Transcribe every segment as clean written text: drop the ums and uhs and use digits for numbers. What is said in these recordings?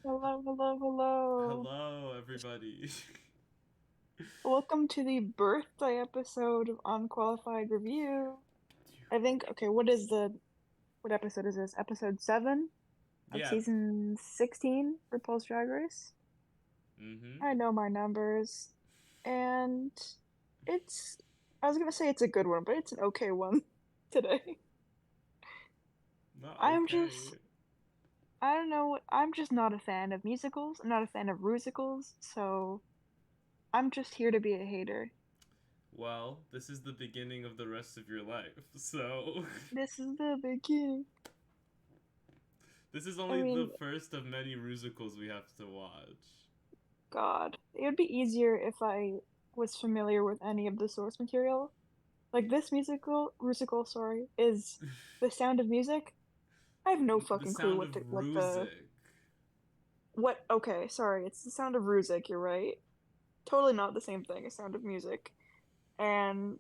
Hello, hello, hello. Hello, everybody. Welcome to the birthday episode of Unqualified Review. I think, okay, what episode is this? Episode 7 of Yeah. season 16 for Pulse Drag Race. Mm-hmm. I know my numbers. And it's, I was gonna say it's a good one, but it's an okay one today. Not I'm just, okay. I don't know, I'm just not a fan of musicals. I'm not a fan of musicals, so I'm just here to be a hater. Well, this is the beginning of the rest of your life, so This is the beginning. this is I only the mean, first of many musicals we have to watch. God, it would be easier if I was familiar with any of the source material. Like this musical, sorry, is The Sound of Music. I have no The fucking clue sound of Ruzik. okay, sorry, it's The Sound of Music, you're right. Totally not the same thing as Sound of Music. And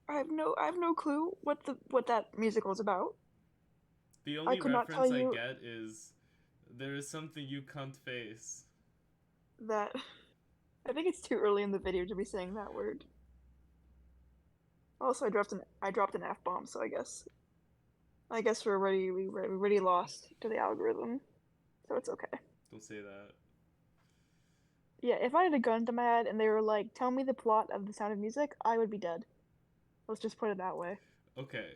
I have no clue what that musical is about. The I only could not tell reference I you get is there is something you can't face. that I think it's too early in the video to be saying that word. Also, I dropped an F-bomb, so I guess we already lost to the algorithm, so it's okay. Don't say that. Yeah, if I had a gun to my head and they were like, "Tell me the plot of The Sound of Music," I would be dead. Let's just put it that way. Okay.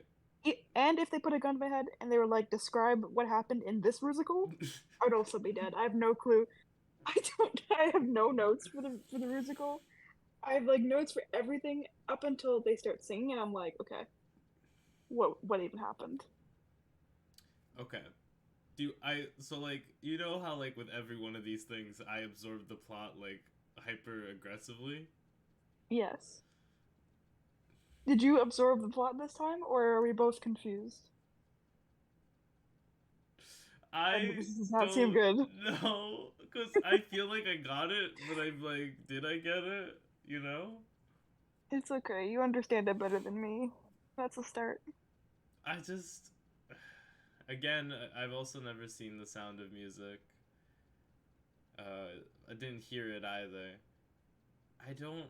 And if they put a gun to my head and they were like, "Describe what happened in this musical," I would also be dead. I have no clue. I have no notes for the musical. I have like notes for everything up until they start singing, and I'm like, okay, what even happened? Okay. Do I so like you know how like with every one of these things I absorb the plot like hyper aggressively? Yes. Did you absorb the plot this time, or are we both confused? And I this does not seem don't good. know because I feel like I got it, but I'm like, did I get it? You know? It's okay. You understand it better than me. That's a start. I just again, I've also never seen The Sound of Music. I didn't hear it either. I don't.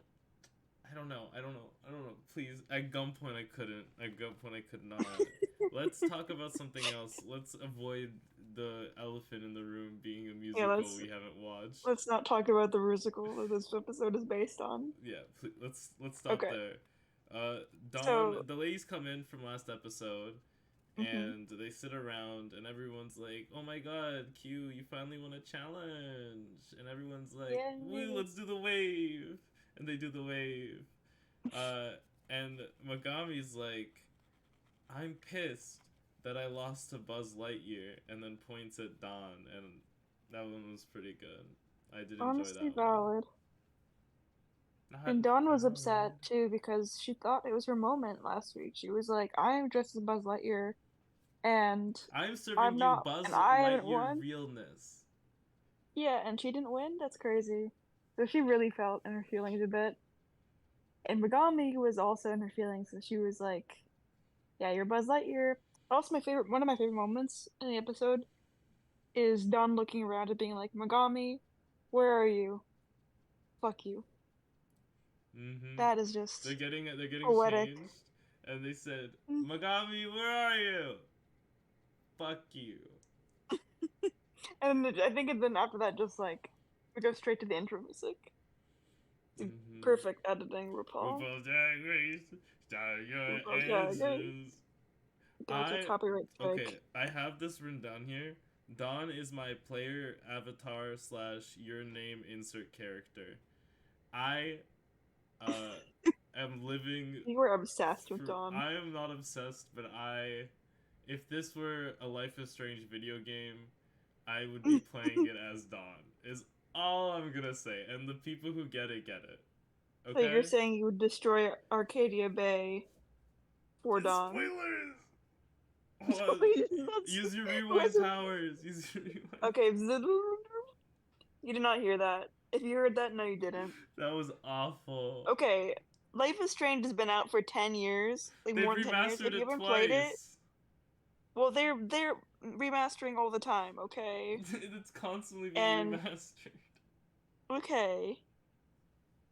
I don't know. I don't know. I don't know. Please, at gunpoint I couldn't. At gunpoint I could not. Let's talk about something else. Let's avoid the elephant in the room being a Yeah, musical we haven't watched. let's not talk about the musical that this episode is based on. Yeah, please, let's stop Okay. there. So, Dawn, the ladies come in from last episode, mhm. and they sit around, and everyone's like, "Oh my God, Q, you finally won a challenge!" And everyone's like, "Woo, Yay. let's do the wave!" And they do the wave. Uh, and Megami's like, "I'm pissed that I lost to Buzz Lightyear," and then points at Dawn, and that one was pretty good. I did enjoy Honestly that one. valid. Not And Dawn was upset valid. too because she thought it was her moment last week. She was like, I am dressed as Buzz Lightyear and I'm serving I'm you not, and Buzz I haven't Lightyear won. realness. Yeah, and she didn't win. That's crazy. So she really felt in her feelings a bit. And Megami was also in her feelings, so she was like, "Yeah, you're Buzz Lightyear." Also, one of my favorite moments in the episode is Dawn looking around and being like, "Megami, where are you? Fuck you." Mm-hmm. That is just They're getting poetic. changed, and they said, "Magami, where are you? Fuck you." And I think and then after that, just like we go straight to the intro music. Mm-hmm. Perfect editing, RuPaul. RuPaul's Drag Race, start your RuPaul's Drag Race. answers. Gonna get I copyright okay. strike. I have this written down here. Dawn is my player avatar slash your name insert character. I uh am living You were obsessed with for. Dawn. I am not obsessed, but I. If this were a Life is Strange video game, I would be playing it as Dawn. Is all I'm gonna say, and the people who get it. So you're Okay. saying you would destroy Arcadia Bay for Dawn? Spoilers. Hold on. Spoilers. Use your What's rewind powers. Use your rewind. okay? You did not hear that. If you heard that, no, you didn't. That was awful. Okay, Life is Strange has been out for 10 years, like They've more than 10 years. remastered If you it haven't played it, twice. well, they're remastering all the time, okay? It's constantly being And remastered. okay,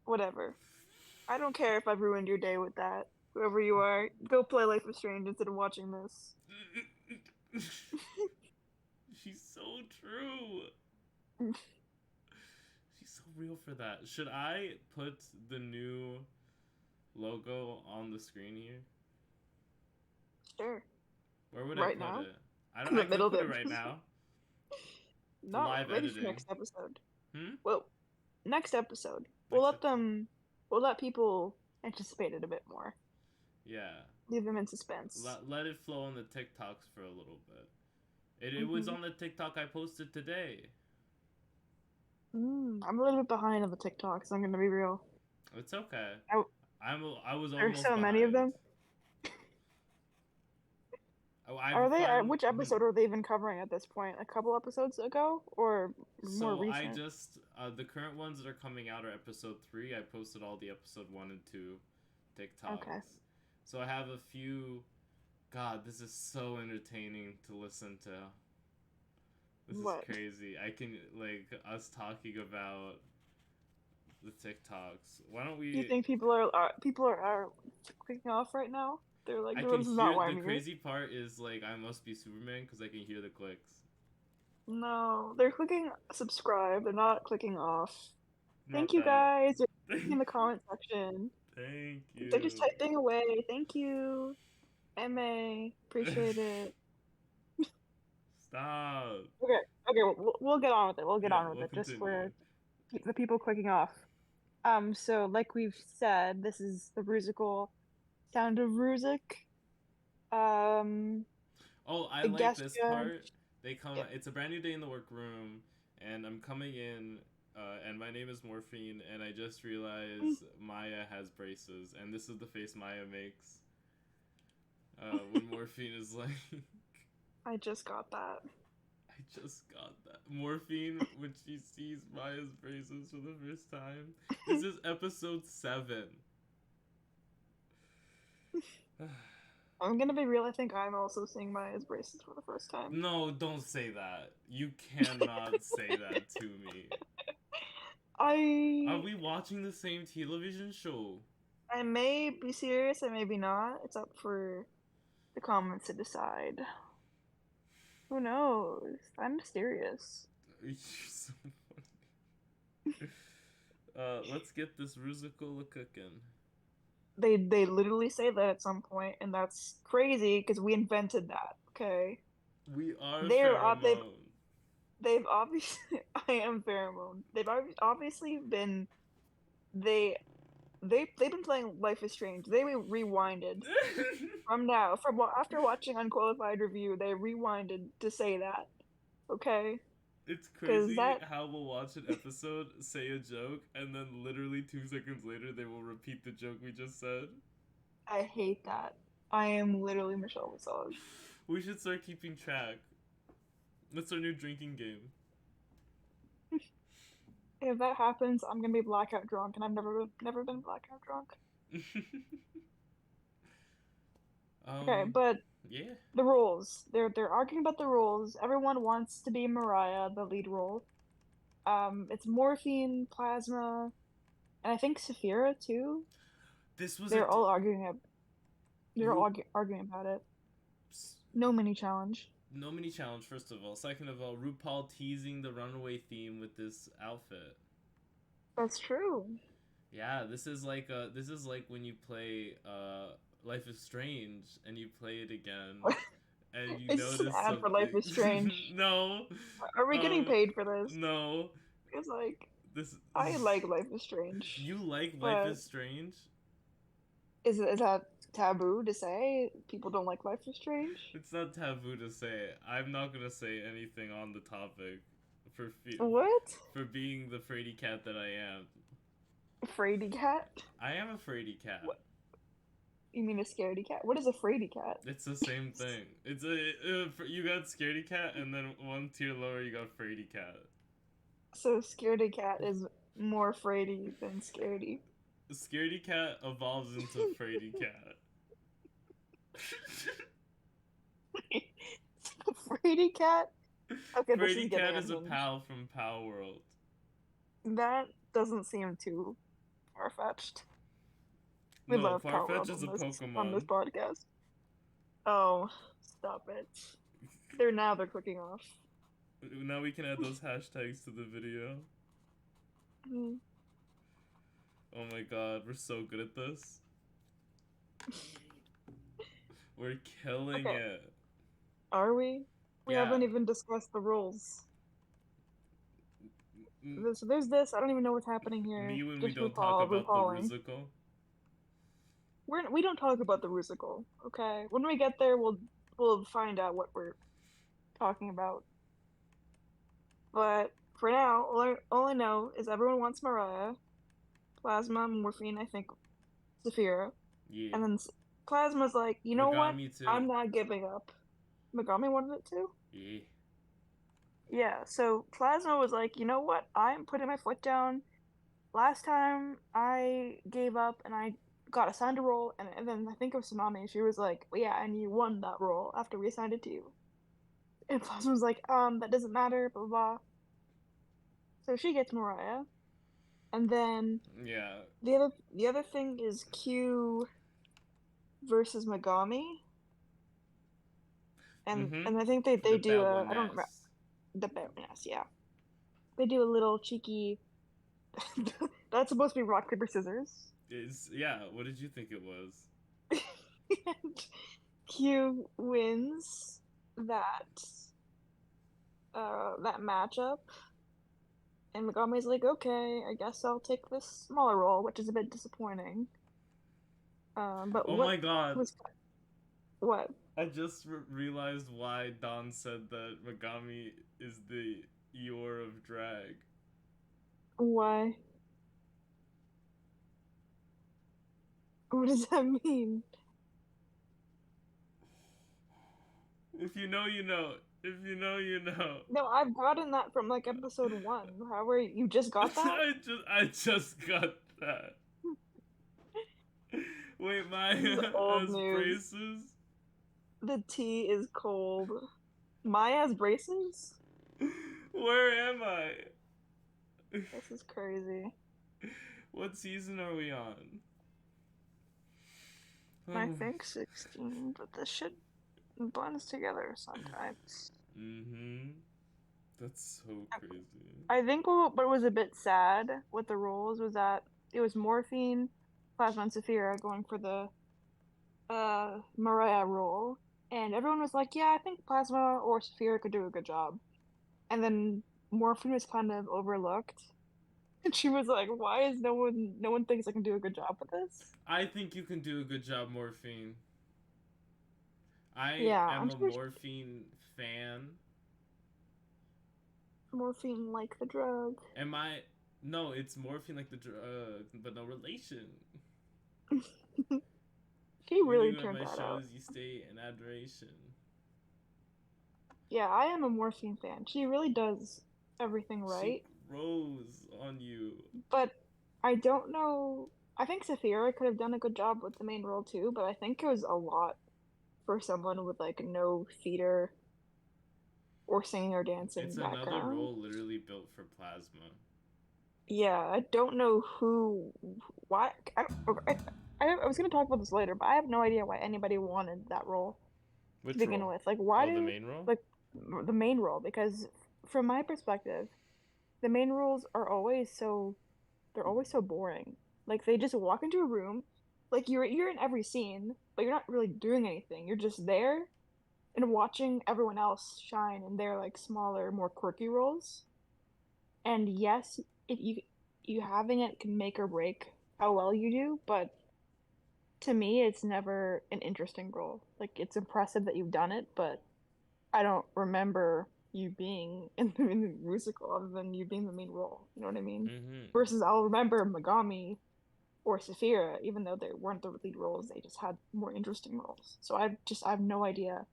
whatever. I don't care if I've ruined your day with that. Whoever you are, go play Life is Strange instead of watching this. She's so true. She's so real for that. Should I put the new logo on the screen here? Sure. Where would I Right put now? it? I In don't. the I middle could of put the it right episode? now. The No, live maybe for editing. next episode. Hmm. Well, next episode. Next episode. We'll let people anticipate it a bit more. Yeah. Leave them in suspense. Let it flow on the TikToks for a little bit. It was on the TikTok I posted today. I'm a little bit behind on the TikToks, I'm gonna be real. It's okay. I, I was there's almost so many of behind. them. I've Are they? finally. Which episode are they even covering at this point? A couple episodes ago, or more So I recent? just the current ones that are coming out are episode 3. I posted all the episode 1 and 2 TikToks. Okay. So I have a few. God, this is so entertaining to listen to. This What? is crazy. I can like us talking about the TikToks. Why don't Do you we? think people are clicking off right now? They're like, I no, can this is hear not why the I'm here. crazy part is like I must be Superman because I can hear the clicks. No, they're clicking subscribe. They're not clicking off. Not Thank you that. guys. They're in the comment section. Thank They're just you. typing away. Thank you. MA. Appreciate it. Stop. Okay. Okay. We'll get on with it. We'll get Yeah, on with we'll it. Just continue. for the people clicking off. So like we've said, this is the Rusical Sound of Rusic. Um, Oh, I the like guest this judge. part. They come. Yeah. It's a brand new day in the workroom, and I'm coming in. And my name is Morphine, and I just realized Mhi'ya has braces, and this is the face Mhi'ya makes. When Morphine is like, I just got that. I just got that. Morphine, when she sees Mhi'ya's braces for the first time. This is episode 7. I'm gonna be real. I think I'm also seeing Maya's braces for the first time. No, don't say that. You cannot say that to me. Are we watching the same television show? I may be serious. I may be not. It's up for the comments to decide. Who knows? I'm mysterious. You're so funny. Let's get this Rusical cooking. They literally say that at some point, and that's crazy because we invented that. Okay. We are They're pheromone. they've obviously I am pheromone. They've obviously been they've been playing Life is Strange. They rewinded from after watching Unqualified Review. They rewinded to say that. Okay. It's Because crazy that how we'll watch an episode, say a joke, and then literally 2 seconds later they will repeat the joke we just said. I hate that. I am literally Michelle Visage. We should start keeping track. That's our new drinking game. If that happens, I'm gonna be blackout drunk, and I've never been blackout drunk. Okay, but yeah. the rules. They're arguing about the rules. Everyone wants to be Mhi'ya, the lead role. It's Morphine, Plasma, and I think Saphira too. This was They're all arguing. They're all arguing about it. No mini challenge. No mini challenge, first of all. Second of all, RuPaul teasing the runaway theme with this outfit. That's true. Yeah, this is like when you play Life is Strange and you play it again and you It's notice an ad something. for Life is Strange. No. Are we getting paid for this? No. It's like This. I like Life is Strange. You like Life is Strange? Is that taboo to say? People don't like Life is Strange? It's not taboo to say. I'm not gonna say anything on the topic What? For being the fraidy cat that I am. Fraidy cat? I am a fraidy cat. What? You mean a scaredy cat? What is a fraidy cat? It's the same thing. It's you got scaredy cat, and then one tier lower you got fraidy cat. So scaredy cat is more fraidy than scaredy. Scaredy cat evolves into fraidy cat. Fraidy Cat? Okay, this is Fraidy getting Cat is a unhinged. pal from Palworld. That doesn't seem too far-fetched. We No, love Farfetch palworld is a on this Pokemon. podcast. Oh, stop it. They're clicking off. Now we can add those hashtags to the video. Mm. Oh my god, we're so good at this. We're killing Okay, it. are we? We Yeah. haven't even discussed the rules. M- So there's this. I don't even know what's happening here. Me when we Just don't talk RuPaul, about the RuPauling. Rusical. We don't talk about the Rusical, okay? When we get there, we'll find out what we're talking about. But for now, all I know is everyone wants Mhi'ya, Plasma, Morphine, I think Saphira, Yeah. and then Plasma's like, you know what? Megami too. I'm not giving up. Megami wanted it too? Yeah. Yeah, so Plasma was like, you know what? I'm putting my foot down. Last time I gave up and I got assigned a role, and then I think it was Tsunami. She was like, well, yeah, and you won that role after we assigned it to you. And Plasma was like, that doesn't matter, blah, blah, blah. So she gets Mhi'ya. And then Yeah. the other thing is Q versus Megami. Mm-hmm. And I think they The do bad a one I don't remember ass. the Baroness, yeah. They do a little cheeky that's supposed to be rock, paper, scissors. Is yeah, what did you think it was? And Q wins that that matchup. And Megami's like, okay, I guess I'll take this smaller role, which is a bit disappointing. But Oh what my god. was what? I just realized why Don said that Megami is the Eeyore of drag. Why? What does that mean? If you know, you know. If you know, you know. No, I've gotten that from like episode 1. However, you just got that? I just got that. Wait, This is Mhi'ya old has news. braces? The tea is cold. Mhi'ya's braces? Where am I? This is crazy. What season are we on? I think 16, but this shit blends together sometimes. Mm-hmm. That's so crazy. I think what was a bit sad with the roles was that it was Morphine, Plasma, and Saphira going for the Mhi'ya role, and everyone was like, "Yeah, I think Plasma or Saphira could do a good job." And then Morphine was kind of overlooked, and she was like, "Why is no one thinks I can do a good job with this?" I think you can do a good job, Morphine. I Yeah, am I'm a sure Morphine fan. Morphine like the drug. Am I? No, it's Morphine like the drug, but no relation. She When really you at turned my that out. shows, you stay in adoration. Yeah, I am a Morphine fan. She really does everything She right. grows on you. But I don't know. I think Saphira could have done a good job with the main role too, but I think it was a lot for someone with like no theater or singing or dancing It's another background. role literally built for Plasma. Yeah, I don't know why. I was gonna talk about this later, but I have no idea why anybody wanted that role to Which begin role? with. Like, why Oh, the do main role? like the main role? Because from my perspective, the main roles are always so they're always so boring. Like they just walk into a room, like you're in every scene, but you're not really doing anything. You're just there and watching everyone else shine in their like smaller, more quirky roles. And yes, if you having it can make or break how well you do, but to me it's never an interesting role. Like it's impressive that you've done it, but I don't remember you being in the musical other than you being the main role. You know what I mean? Mm-hmm. Versus I'll remember Megami or Saphira, even though they weren't the lead roles, they just had more interesting roles. So I have no idea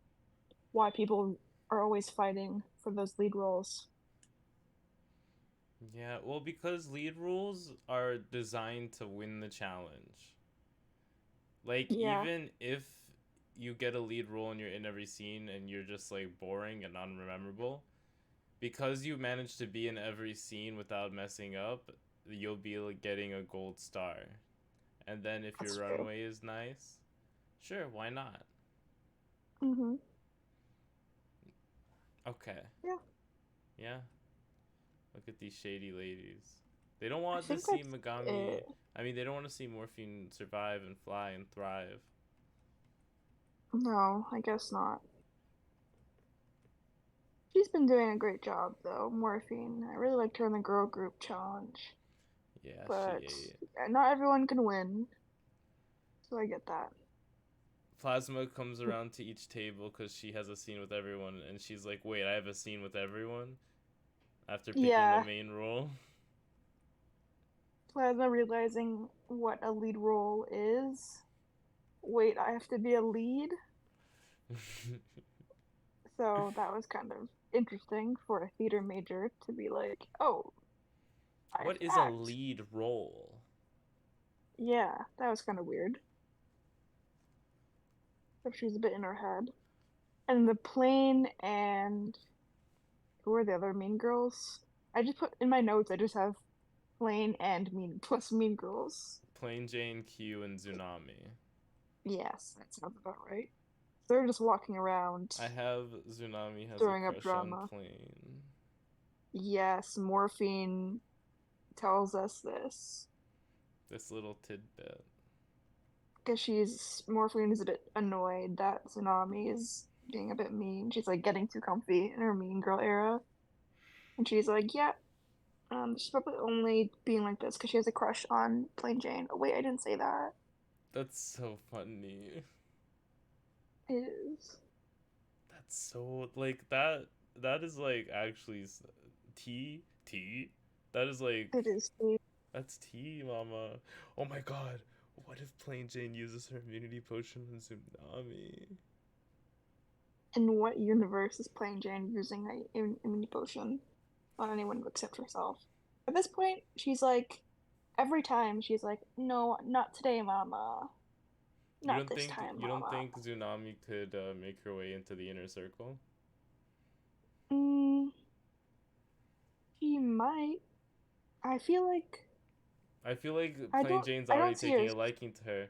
why people are always fighting for those lead roles. Yeah, well, because lead roles are designed to win the challenge. Like, Yeah. even if you get a lead role and you're in every scene and you're just like boring and unrememberable, because you managed to be in every scene without messing up, you'll be like getting a gold star. And then if your That's true. runway is nice, sure, why not? Mm-hmm. Okay. Yeah. Yeah. Look at these shady ladies. They don't I want to think see that's Megami. it. I mean, they don't want to see Morphine survive and fly and thrive. No, I guess not. She's been doing a great job, though, Morphine. I really liked her in the girl group challenge. Yeah, she But ate. not everyone can win, so I get that. Plasma comes around to each table because she has a scene with everyone, and she's like, "Wait, I have a scene with everyone." After picking the Yeah, main role. Plasma realizing what a lead role is. Wait, I have to be a lead? So that was kind of interesting for a theater major to be like, oh, I have What to is a act. lead role? Yeah, that was kind of weird. If she's a bit in her head. And the plane and who are the other mean girls? I just put in my notes, I just have plane and mean plus mean girls. Plain Jane, Q, and Tsunami. Yes, that sounds about right. They're just walking around, I have Tsunami has a stirring up crush on drama. Plain. Yes, Morphine tells us this. This little tidbit. Because Morphine is a bit annoyed that Tsunami is being a bit mean. She's like getting too comfy in her mean girl era. And she's like, yeah, she's probably only being like this because she has a crush on Plain Jane. Oh, wait, I didn't say that. That's so funny. It is. That's so like that. That is like actually tea. That is like It is sweet. that's tea, mama. Oh my god. What if Plain Jane uses her immunity potion on Tsunami? In what universe is Plain Jane using a immunity potion on anyone except herself? At this point, she's like, every time she's like, no, not today, mama. Not this time, You don't mama. think Tsunami could make her way into the inner circle? Mm, she might. I feel like I feel like I Plain don't. Jane's I already don't see her. taking a liking to her.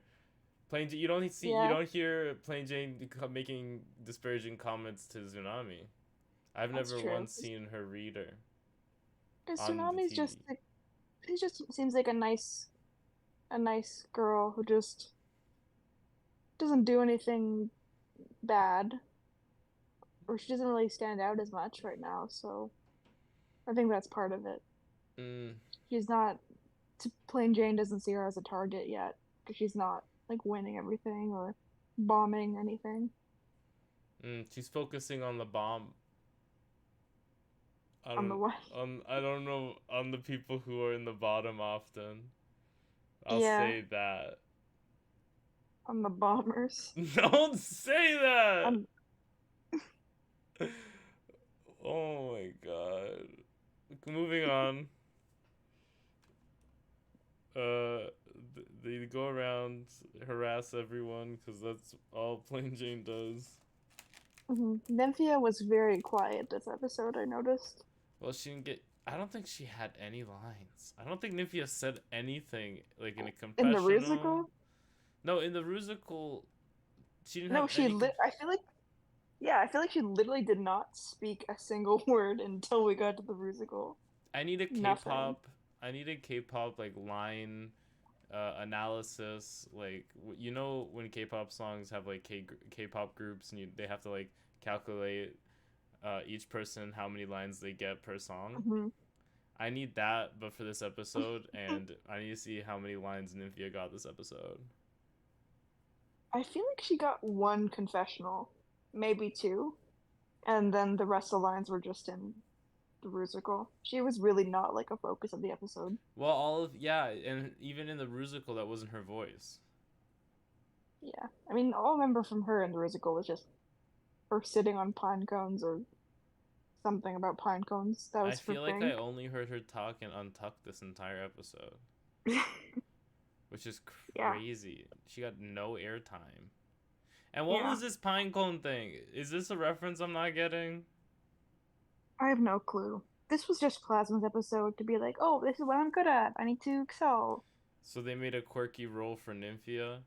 You Yeah, don't hear Plain Jane making disparaging comments to Tsunami. I've that's never true. once seen her read her Because on the Tsunami's just TV. like, she just seems like a nice girl who just doesn't do anything bad, or she doesn't really stand out as much right now. So I think that's part of it. Mm, She's not. Plain Jane doesn't see her as a target yet because she's not like winning everything or bombing anything she's focusing on the bomb. on the way. I don't know on the people who are in the bottom often. I'll Yeah, say that. on the bombers. Don't say that. On Oh my god. Moving on. Uh, they go around harass everyone because that's all Plain Jane does. Nymphia was very quiet this episode, I noticed. Well, she didn't get. I don't think she had any lines. I don't think Nymphia said anything like in a In the confessional. Rusical? No, in the Rusical, she didn't No, have any. I feel like, yeah, I feel like she literally did not speak a single word until we got to the Rusical. I need a Nothing. K-pop. I need a K-pop like line analysis. Like you know when K-pop songs have like K-pop groups and they have to like calculate each person how many lines they get per song. hmm I need that, but for this episode, and I need to see how many lines Nymphia got this episode. I feel like she got one confessional, maybe two, and then the rest of the lines were just in the Rusical. She was really not like a focus of the episode. Well, all of yeah, and even in the Rusical, that wasn't her voice. Yeah, I mean, all I remember from her in the Rusical was just her sitting on pine cones or something about pine cones. That I was for feel like I Frank. only heard her talk and untuck this entire episode, which is Yeah, crazy. She got no airtime. And what Yeah. was this pinecone thing? Is this a reference I'm not getting? I have no clue. This was just Plasma's episode to be like, oh, this is what I'm good at. I need to excel. So they made a quirky role for Nymphia,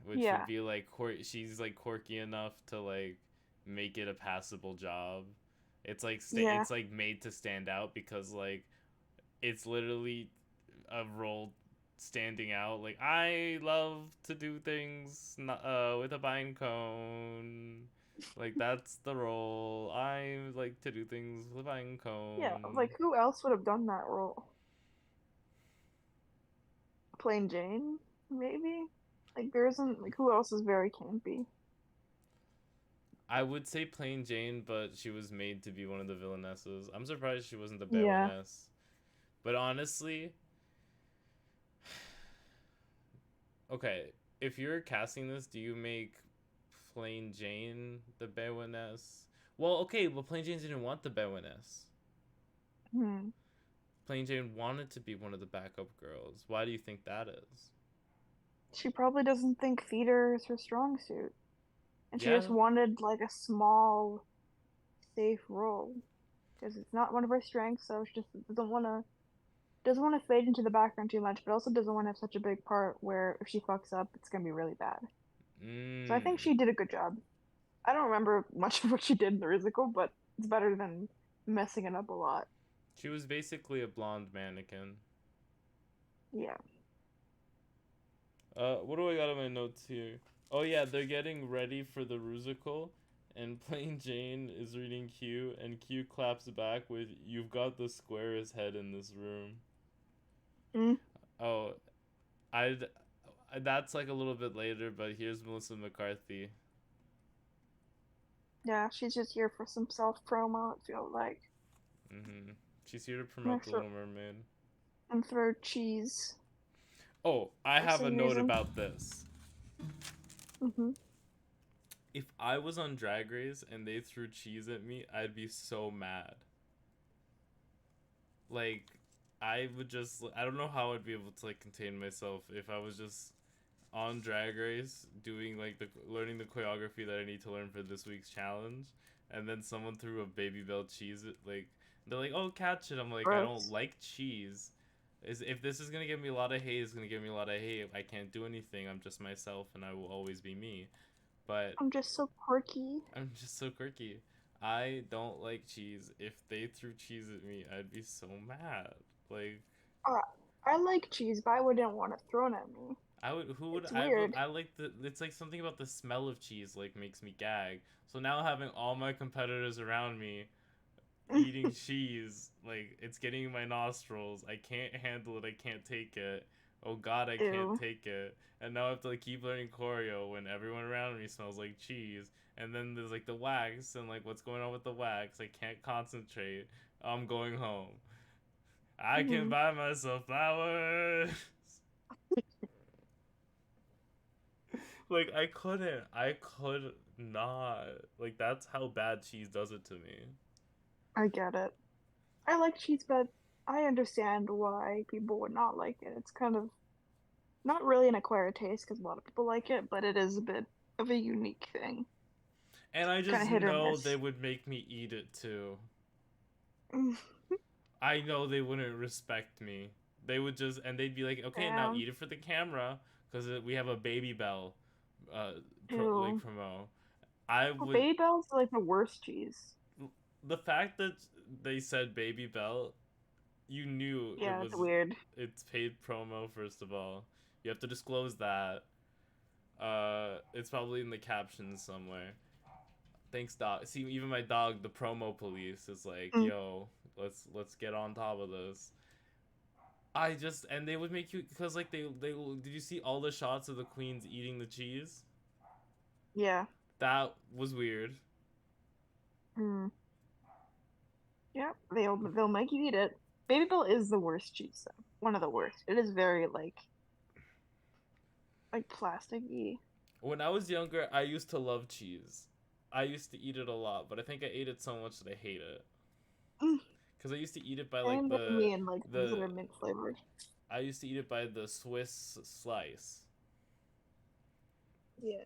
which would Yeah. be like she's like quirky enough to like make it a passable job. It's like Yeah. it's like made to stand out because like it's literally a role standing out. Like I love to do things with a pine cone. Like that's the role. I like to do things with a pine Yeah. cone. Like, who else would have done that role? Plain Jane, maybe? Like, there isn't, like, who else is very campy? I would say plain Jane, but she was made to be one of the villainesses. I'm surprised she wasn't the Yeah. baroness. But honestly, okay, if you're casting this, do you make plain Jane the baroness? Well, okay, but plain Jane didn't want the baroness. Hmm. Plain Jane wanted to be one of the backup girls. Why do you think that is? She probably doesn't think theater is her strong suit. And she just Yeah. wanted, like, a small, safe role. Because it's not one of her strengths, so she just doesn't want to fade into the background too much, but also doesn't want to have such a big part where if she fucks up, it's gonna be really bad. So I think Mm. she did a good job. I don't remember much of what she did in the musical, but it's better than messing it up a lot. She was basically a blonde mannequin. Yeah. What do I got on my notes here? Oh yeah, they're getting ready for the musical, and Plain Jane is reading Q, and Q claps back with "You've got the squarest head in this room." Mm. Oh, I. That's like a little bit later, but here's Melissa McCarthy. Yeah, she's just here for some self promo, it feels like. She's here to And promote The throw, Little Mermaid. and throw cheese Oh, I for have a some note reason. about this. Hmm. If I was on Drag Race and they threw cheese at me, I'd be so mad. Like, I would just, I don't know how I'd be able to like contain myself if I was just on Drag Race doing like the learning the choreography that I need to learn for this week's challenge, and then someone threw a Baby Bell cheese at, like, they're like, "Oh, catch it." I'm like, I don't Gross. like cheese. Is if this is gonna give me a lot of hate, it's gonna give me a lot of hate. I can't do anything. I'm just myself, and I will always be me. But I'm just so quirky. I'm just so quirky. I don't like cheese. If they threw cheese at me, I'd be so mad. Like, Uh, I like cheese, but I wouldn't want it thrown at me. I would. Who would It's I? But weird. I like the. It's like something about the smell of cheese like makes me gag. So now having all my competitors around me eating cheese, like it's getting in my nostrils. I can't handle it. I can't take it. Oh God, I can't Ew. take it. And now I have to like keep learning choreo when everyone around me smells like cheese. And then there's like the wax and like what's going on with the wax. I can't concentrate. I'm going home. I can Hmm. buy myself flowers. Like I couldn't. I could not. Like that's how bad cheese does it to me. I get it. I like cheese, but I understand why people would not like it. It's kind of not really an acquired taste because a lot of people like it, but it is a bit of a unique thing. And I Kind just of hit or know they miss. would make me eat it too. Mm. I know they wouldn't respect me. They would just and they'd be like, "Okay, now Damn. eat it for the camera because we have a Baby Bell like Ew. promo." I Oh, would Baby Bell's like the worst cheese. the fact that they said Baby Bell, you knew it Yeah, that's was weird. it's paid promo. First of all, you have to disclose that. It's probably in the captions somewhere. Thanks, dog. See, even my dog, the promo police, is like, Mm. "Yo, let's get on top of this." I just and they would make you because like they did you see all the shots of the queens eating the cheese? Yeah. That was weird. Mm. Yeah, they'll make you eat it. Baby Bell is the worst cheese though. One of the worst. It is very like plasticky. When I was younger, I used to love cheese. I used to eat it a lot, but I think I ate it so much that I hate it. Mm. Cause I used to eat it by like Same with me and like things that the are mint flavored. I used to eat it by the Swiss slice. Yeah,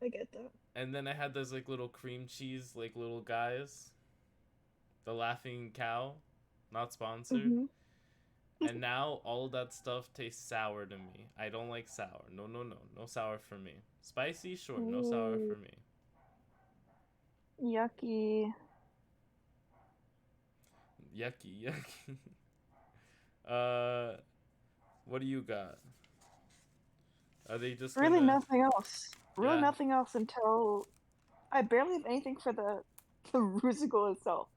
I get that. And then I had those like little cream cheese like little guys, the laughing cow, not sponsored. Mm-hmm. And now all of that stuff tastes sour to me. I don't like sour. No, no, no, no sour for me. Spicy, sure, no sour Ooh, for me. yucky. Yucky, yucky. uh, what do you got? Are they just Really gonna? nothing else. Really Yeah. nothing else until I barely have anything for the musical itself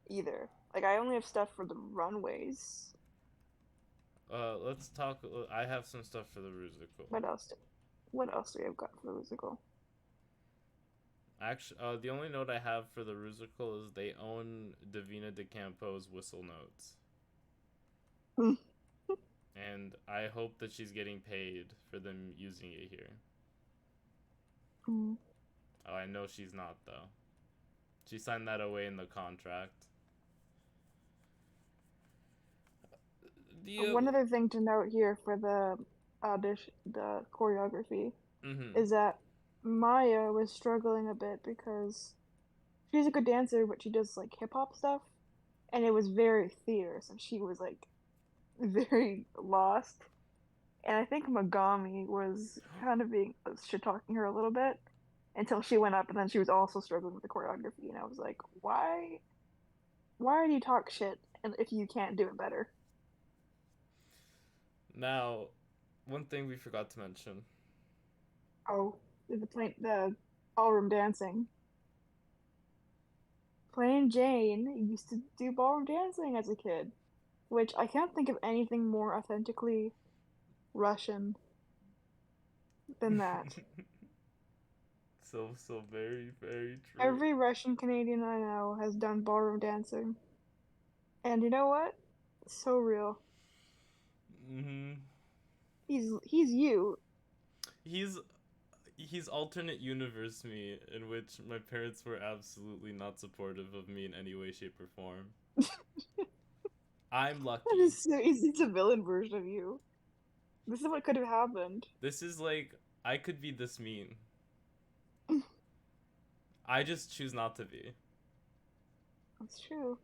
either. Like I only have stuff for the runways. Let's talk. I have some stuff for the Rusical. What else? What else do we have got for the musical? Actually, the only note I have for the Rusical is they own Davina De Campo's whistle notes, and I hope that she's getting paid for them using it here. Mm. Oh, I know she's not though. She signed that away in the contract. One other thing to note here for the audition, the choreography, Mm-hmm. is that Mhi'ya was struggling a bit because she's a good dancer, but she does like hip hop stuff, and it was very theater, so she was like very lost. And I think Megami was kind of being shit talking her a little bit until she went up, and then she was also struggling with the choreography, and I was like, why do you talk shit if you can't do it better? Now, one thing we forgot to mention. Oh, the ballroom dancing. Plain Jane used to do ballroom dancing as a kid, which I can't think of anything more authentically Russian than that. So very very true. Every Russian Canadian I know has done ballroom dancing. And you know what? So real. Mm-hmm. He's you. He's he's alternate universe me, in which my parents were absolutely not supportive of me in any way, shape, or form. I'm That lucky. is so easy. It's a villain version of you. This is what could have happened. This is like I could be this mean. I just choose not to be. That's true.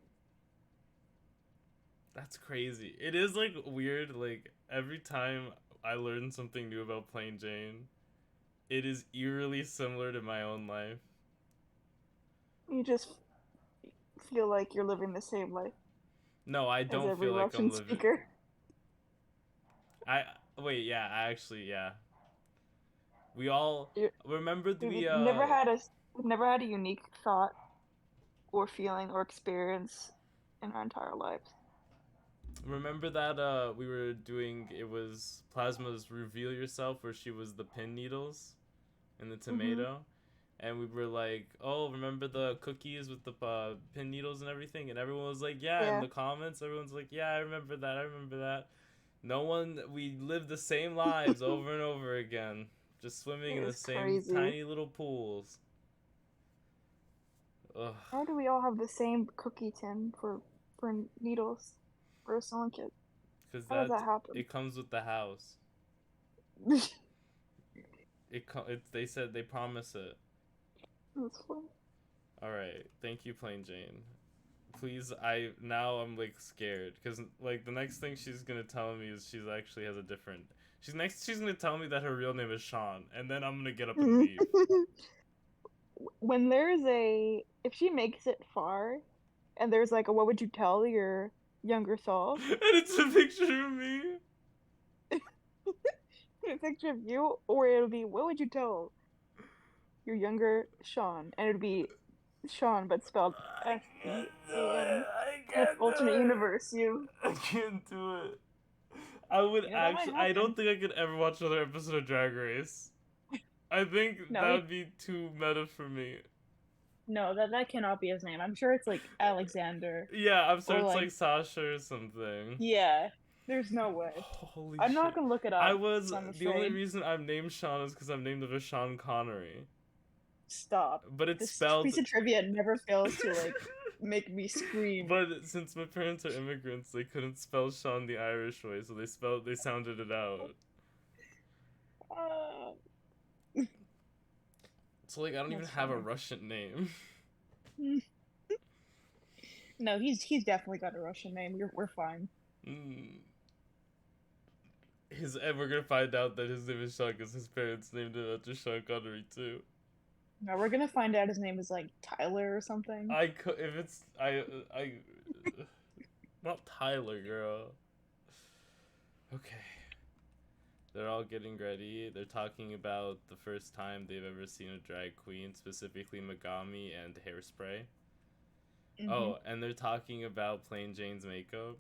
That's crazy. It is like weird. Like every time I learn something new about Plain Jane, it is eerily similar to my own life. You just feel like you're living the same life No, I as don't every feel like I'm Russian living. speaker. I wait. Yeah, I actually yeah. We all You- remember we We've never had a unique thought or feeling or experience in our entire lives. remember that we were doing, it was Plasma's Reveal Yourself, where she was the pin needles in the Mm-hmm. tomato, and we were like, oh, remember the cookies with the pin needles and everything, and everyone was like, yeah, in Yeah, the comments everyone's like, yeah, I remember that. No one, we lived the same lives over and over again, just swimming it in the was same crazy. tiny little pools. Ugh. How do we all have the same cookie tin for needles for a song kit? Because How does that, that happen? it comes with the house. They said they promise it. That's fun. All right, thank you, Plain Jane. Please, I'm like scared because like the next thing she's gonna tell me is she's actually has a different. She's gonna tell me that her real name is Sean, and then I'm gonna get up and leave. When there's if she makes it far, and there's like a what would you tell your younger self? And it's a picture of me. A picture of you, or it'll be what would you tell your younger Sean, and it'd be Sean but spelled I can't do SEAN. it. I That's can't alternate do it. universe. You. I can't do it. I would You know that might actually. I don't happen. think I could ever watch another episode of Drag Race. I think No, that would be too meta for me. no, that cannot be his name. I'm sure it's like Alexander Yeah, I'm or sorry, it's like Sasha or something. yeah. There's no way. Holy I'm not shit. gonna look it I up. was. I'm The only afraid. reason I'm named Sean is because I'm named after Sean Connery. Stop. But it's This spelled. piece of trivia never fails to like make me scream. But since my parents are immigrants, they couldn't spell Sean the Irish way, so they sounded it out. Uh, So like I don't even That's have a funny. Russian name. No, he's definitely got a Russian name. We're fine. Mm. And we're gonna find out that his name is Sean because his parents named him after Sean Connery too. No, we're gonna find out his name is like Tyler or something. I could if it's I not Tyler, girl. Okay. They're all getting ready. They're talking about the first time they've ever seen a drag queen, specifically Megami and Hairspray. Hmm. Oh, and they're talking about Plain Jane's makeup.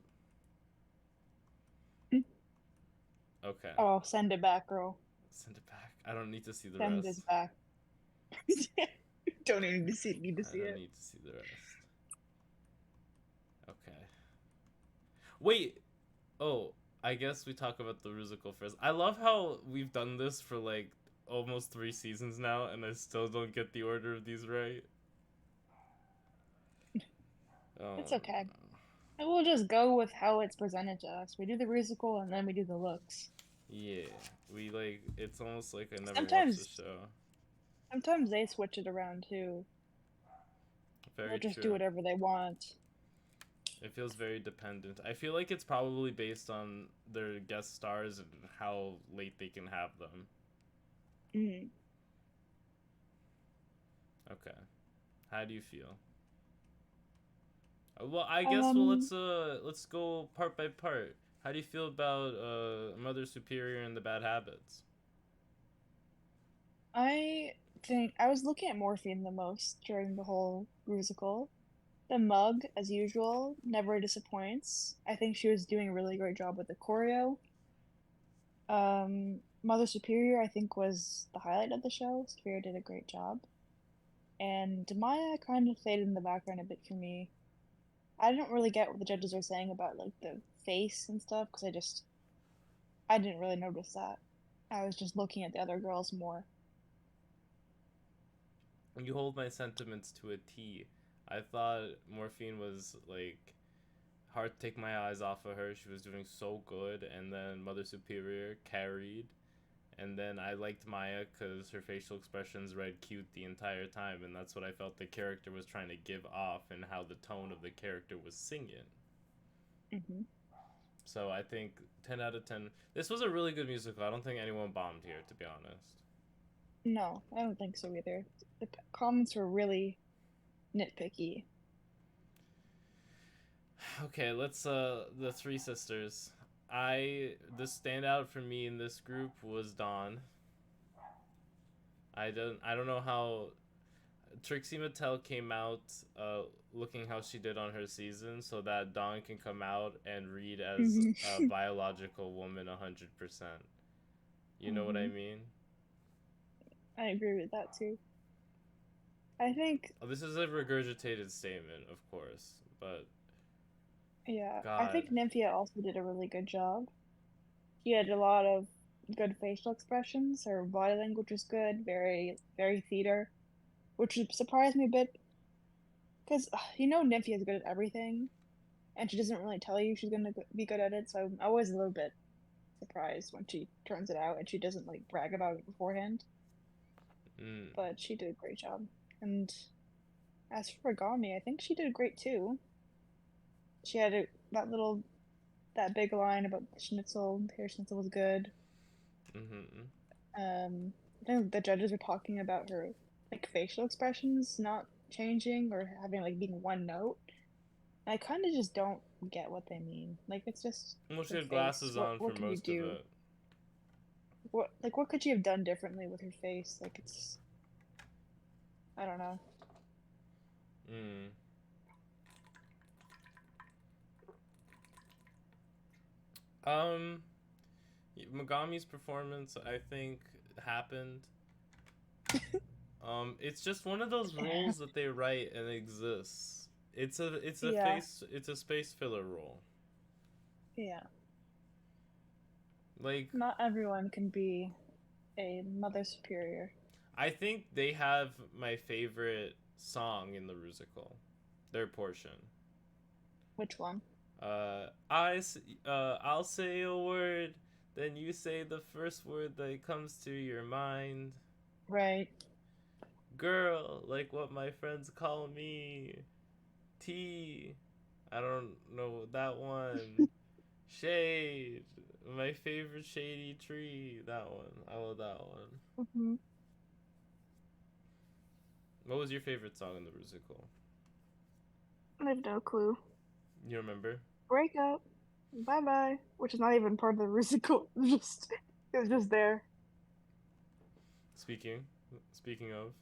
Okay. Oh, send it back, girl. Send it back. I don't need to see the Send this rest. back. Don't even need to I see don't it. need to see the rest. Okay. Wait. Oh, I guess we talk about the musical first. I love how we've done this for like almost 3 seasons now, and I still don't get the order of these right. It's Oh okay. no. And we'll just go with how it's presented to us. We do the musical and then we do the looks. Yeah, we like. It's almost like I never watched the Sometimes, show. sometimes they switch it around too. They'll Very just do true. whatever they want. It feels very dependent. I feel like it's probably based on their guest stars and how late they can have them. Mm. Okay. How do you feel? Well, I guess Um, let's go part by part. How do you feel about Mother Superior and the Bad Habits? I think I was looking at Morphine the most during the whole musical. The mug, as usual, never disappoints. I think she was doing a really great job with the choreo. Mother Superior, I think, was the highlight of the show. Superior did a great job. And Mhi'ya kind of faded in the background a bit for me. I didn't really get what the judges are saying about like the face and stuff because I didn't really notice that. I was just looking at the other girls more. You hold my sentiments to a T. I thought Morphine was like hard to take my eyes off of her. She was doing so good, and then Mother Superior carried. And then I liked Mhi'ya because her facial expressions read cute the entire time, and that's what I felt the character was trying to give off, and how the tone of the character was singing. Hmm. So I think 10 out of 10. This was a really good musical. I don't think anyone bombed here, to be honest. No, I don't think so either. The comments were really nitpicky. Okay, let's the three sisters. The standout for me in this group was Dawn. I don't know how Trixie Mattel came out looking how she did on her season, so that Dawn can come out and read as Hmm. a biological woman 100%. You know what I Hmm. mean? I agree with that too. I think, Oh, this is a regurgitated statement, of course, but yeah, I God. think Nymphia also did a really good job. She had a lot of good facial expressions. Her body language was good, very theater, which surprised me a bit because Nymphia is good at everything, and she doesn't really tell you she's gonna be good at it. So I'm always a little bit surprised when she turns it out and she doesn't like brag about it beforehand. Mm, But she did a great job. And as for Gami, I think she did great too. She had that big line about the schnitzel. Her schnitzel was good. mm-hmm. I think the judges were talking about her like facial expressions not changing or having like being one note. And I kind of just don't get what they mean. Like it's just Well, she her had face. glasses What on for what can you most of do? it. What could she have done differently with her face? Like it's I don't know. Mm. Um, Megami's performance, I think, happened. It's just one of those roles that they write and exists. Yeah, It's a space filler role. yeah. Like, Not everyone can be a mother superior. I think they have my favorite song in the musical, their portion. Which one? I'll say a word, then you say the first word that comes to your mind. Right. Girl, like what my friends call me. T. I don't know that one. Shade. My favorite shady tree. That one. I love that one. Hmm. What was your favorite song in the musical? I have no clue. You remember? Break up. Bye bye. Which is not even part of the musical. Just it was just there. Speaking speaking of,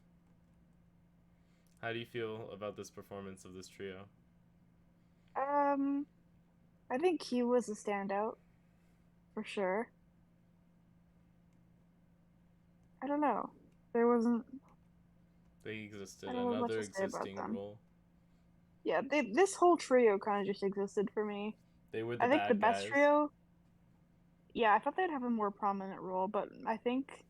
how do you feel about this performance of this trio? Um, I think he was a standout for sure. I don't know. There wasn't. They I existed, don't have much another to say about existing them. role. Yeah, this whole trio kind of just existed for me. They were the I think the bad best guys. trio. Yeah, I thought they'd have a more prominent role, but I think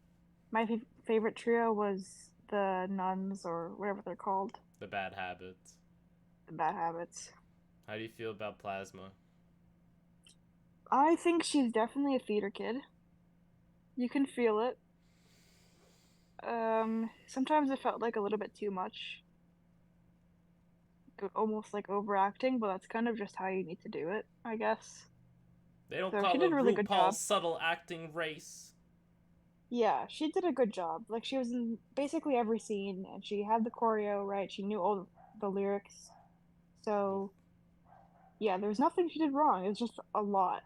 my favorite trio was the nuns or whatever they're called, The bad habits. the bad habits. How do you feel about Plasma? I think she's definitely a theater kid. You can feel it. Sometimes it felt like a little bit too much, almost like overacting, but that's kind of just how you need to do it, I guess. They don't So she call did it a really good job. RuPaul's subtle acting race. Yeah, she did a good job. Like she was in basically every scene, and she had the choreo right. She knew all the lyrics. So yeah, there's nothing she did wrong. It's just a lot.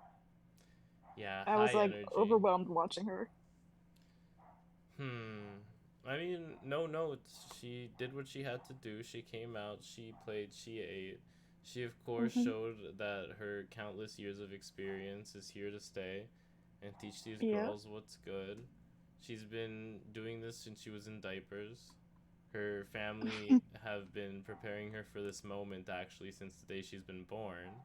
Yeah, I was high like energy. overwhelmed watching her. I mean, no notes. She did what she had to do. She came out, she played, she ate. She, of course, Hmm. showed that her countless years of experience is here to stay and teach these Yeah. girls what's good. She's been doing this since she was in diapers. Her family have been preparing her for this moment actually since the day she's been born.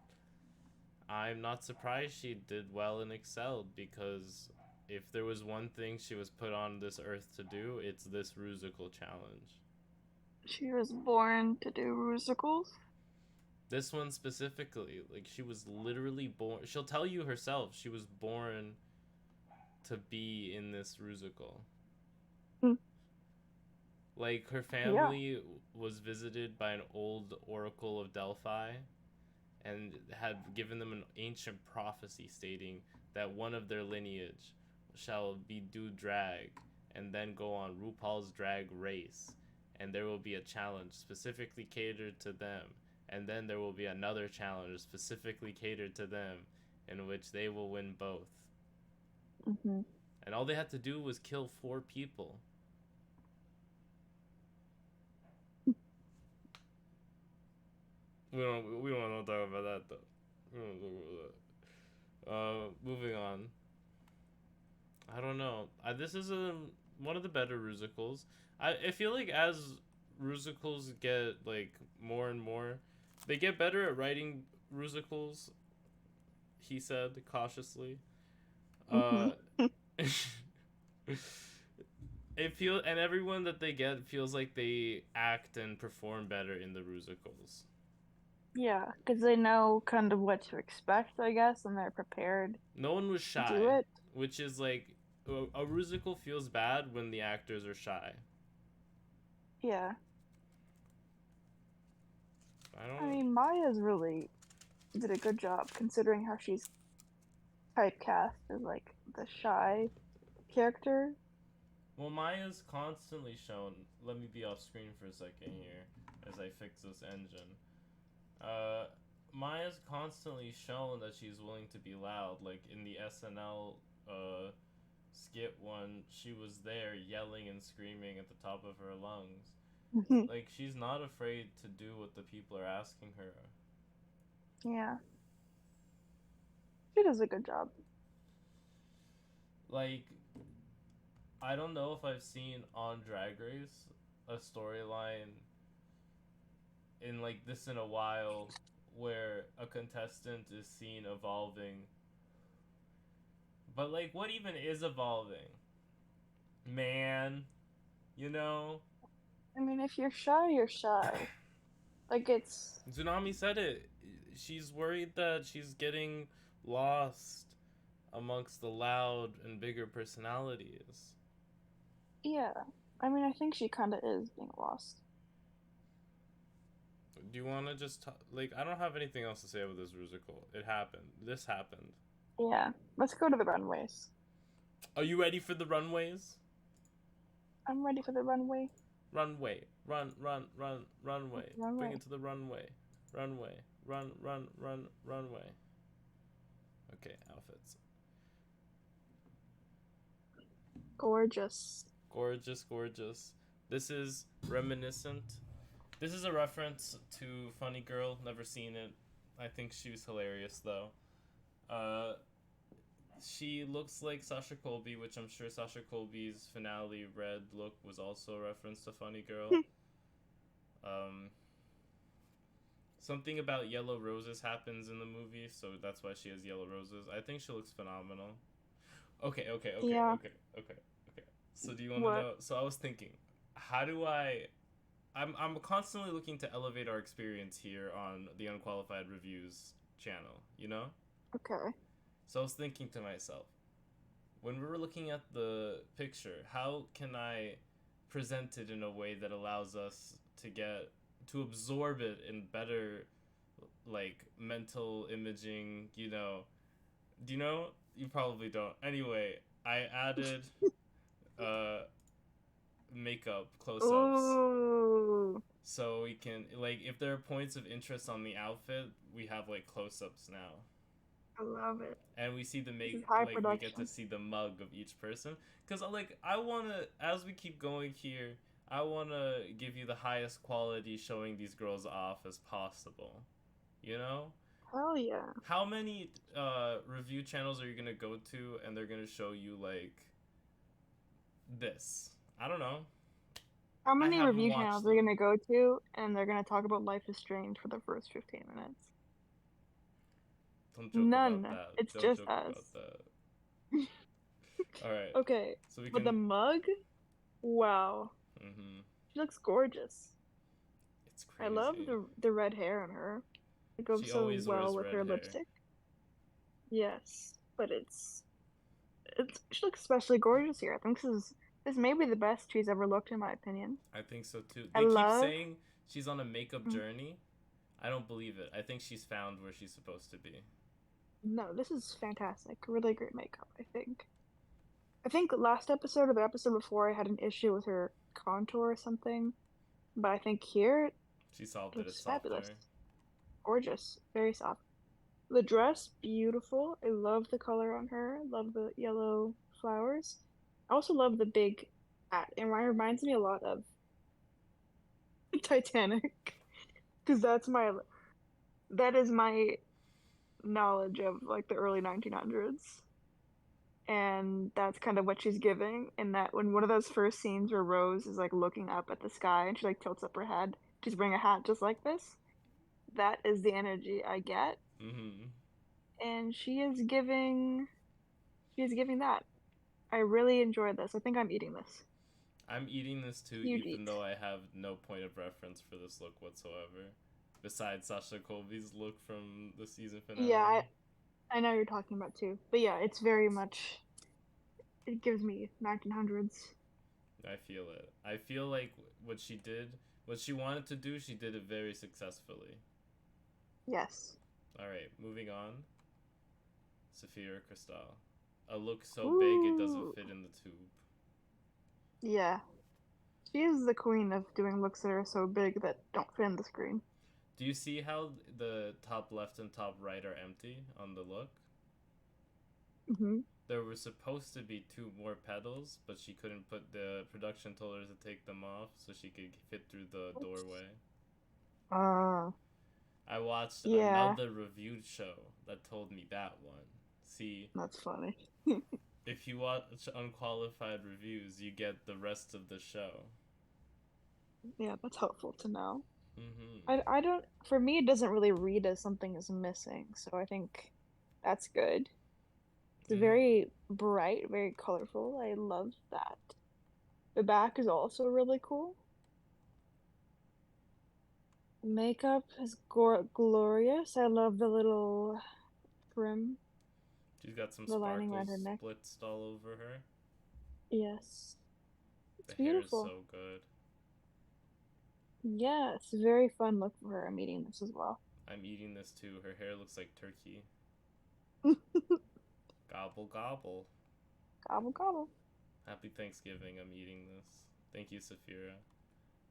I'm not surprised she did well and excelled because if there was one thing she was put on this earth to do, it's this Rusical challenge. She was born to do musicals. This one specifically, like she was literally born. She'll tell you herself she was born to be in this Rusical. Mm. Like her Yeah. family was visited by an old oracle of Delphi and had given them an ancient prophecy stating that one of their lineage shall be do drag and then go on RuPaul's Drag Race, and there will be a challenge specifically catered to them, and then there will be another challenge specifically catered to them in which they will win both. Hmm. And all they had to do was kill 4 people. We don't want to talk about that though. We don't talk about that. Moving on. I don't know. This is one of the better Rusicals. I feel like as Rusicals get like more and more, they get better at writing Rusicals. He said cautiously. Hmm. Uh, it feel and everyone that they get feels like they act and perform better in the Rusicals. Yeah, because they know kind of what to expect, I guess, and they're prepared No one was to do shy, it. which is like a Rusical feels bad when the actors are shy. Yeah. I I don't. mean, Mhi'ya's really did a good job considering how she's typecast as like the shy character. Well, Mhi'ya's constantly shown. Let me be off screen for a second here as I fix this engine. Uh, Mhi'ya's constantly shown that she's willing to be loud. Like in the SNL skit one, she was there yelling and screaming at the top of her lungs. Like she's not afraid to do what the people are asking her. Yeah, she does a good job. Like I don't know if I've seen on Drag Race a storyline in like this in a while where a contestant is seen evolving. But like what even is evolving? Man, you know? I mean, if you're shy, you're shy. Like it's Tsunami said it. She's worried that she's getting lost amongst the loud and bigger personalities. yeah. I mean, I think she kind of is being lost. Do you want to just like? I don't have anything else to say about this musical. It happened. This happened. Yeah, let's go to the runways. Are you ready for the runways? I'm ready for the runway. Runway, runway. Bring Runway. it to the runway, runway, runway. Okay, outfits. Gorgeous. Gorgeous, gorgeous. This is reminiscent. This is a reference to Funny Girl. Never seen it. I think she was hilarious though. Uh, she looks like Sasha Colby, which I'm sure Sasha Colby's finale red look was also a reference to Funny Girl. Um, something about yellow roses happens in the movie, so that's why she has yellow roses. I think she looks phenomenal. Okay, Yeah. okay. So do you want to What? know? So I was thinking, how do I'm constantly looking to elevate our experience here on the Unqualified Reviews channel, you know? Okay. So I was thinking to myself, when we were looking at the picture, how can I present it in a way that allows us to absorb it in better like mental imaging, you know? Do you know? You probably don't. Anyway, I added uh makeup close-ups Ooh, so we can like if there are points of interest on the outfit, we have like close-ups now, I love it. and we see This is high we get to production. see the mug of each person because like I want to, as we keep going here, I want to give you the highest quality showing these girls off as possible, you know? Hell yeah. How many review channels are you gonna go to and they're gonna show you like this? I don't know. How I many haven't review channels watched are you them. gonna go to and they're gonna talk about Life is Strange for the first 15 minutes? Don't joke about None. that. It's Don't just joke us. about that. All right. Okay, So we but the can. mug? Wow. Mm-hmm. She looks gorgeous. It's I love crazy. the red hair on her. It goes She so always well wears with red her hair. lipstick. Yes, but it's she looks especially gorgeous here. I think this may be the best she's ever looked in my opinion. I think so too. I They keep love saying she's on a makeup mm, journey. I don't believe it. I think she's found where she's supposed to be. no, this is fantastic. Really great makeup, I think. I think last episode or the episode before I had an issue with her contour or something, but I think here it She solved it. looks It's fabulous. software. Gorgeous. Very soft. The dress, beautiful. I love the color on her. Love the yellow flowers. I also love the big hat. It reminds me a lot of Titanic because that is my knowledge of like the early 1900s, and that's kind of what she's giving. In that when one of those first scenes where Rose is like looking up at the sky and she like tilts up her head, she's wearing a hat just like this. That is the energy I get, Mm-hmm. and she is giving that. I really enjoyed this. I think I'm eating this. I'm eating this too, Huge even eat. though I have no point of reference for this look whatsoever, besides Sasha Colby's look from the season Yeah, finale. I know you're talking about too, but yeah, it's very much. It gives me 1900s. I feel it. I feel like what she did, what she wanted to do, she did it very successfully. Yes. All right, moving on. Sophia Cristal. A look so big it doesn't Ooh. fit in the tube. Yeah. She is the queen of doing looks that are so big that don't fit in the screen. Do you see how the top left and top right are empty on the look? Hmm. There were supposed to be two more pedals, but she couldn't put the production told her to take them off so she could fit through the Oops. doorway. Uh, I watched yeah, another review show that told me that one. See, that's funny. if you watch Unqualified Reviews, you get the rest of the show. Yeah, that's helpful to know. Mm-hmm. I don't, for me, it doesn't really read as something is missing, so I think that's good. It's Mm-hmm. very bright, very colorful. I love that. The back is also really cool. Makeup is glorious. I love the little trim, She's got some the lining around sparkles her neck. splits all over her. Yes. It's The hair is beautiful. so good. Yeah, it's a very fun look for her. I'm eating this as well. I'm eating this too. Her hair looks like turkey. Gobble gobble. Gobble gobble. Happy Thanksgiving. I'm eating this. Thank you, Saphira.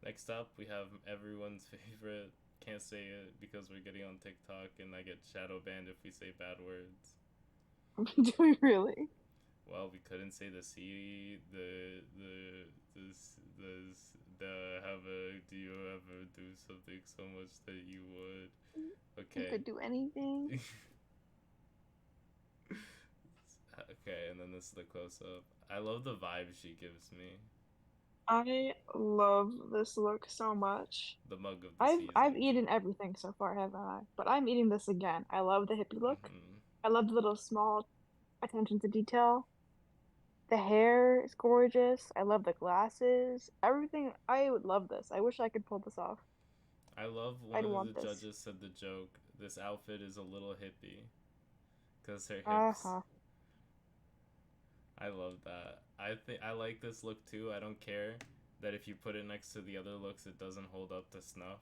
Next up, we have everyone's favorite. Can't say it because we're getting on TikTok and I get shadow banned if we say bad words. Do we really? Well, we couldn't say the C, the have a, do you ever do something so much that you would? You Okay. could do anything. Okay, and then this is the close up. I love the vibe she gives me. I love this look so much. The mug of the I've season. eaten everything so far, haven't I? But I'm eating this again. I love the hippie look. Hmm. I love the little small attention to detail. The hair is gorgeous. I love the glasses. Everything. I would love this. I wish I could pull this off. I love one I'd of the want this. judges said the joke. This outfit is a little hippie because her hips. Uh-huh. I love that. I think I like this look too. I don't care that if you put it next to the other looks, it doesn't hold up to snuff.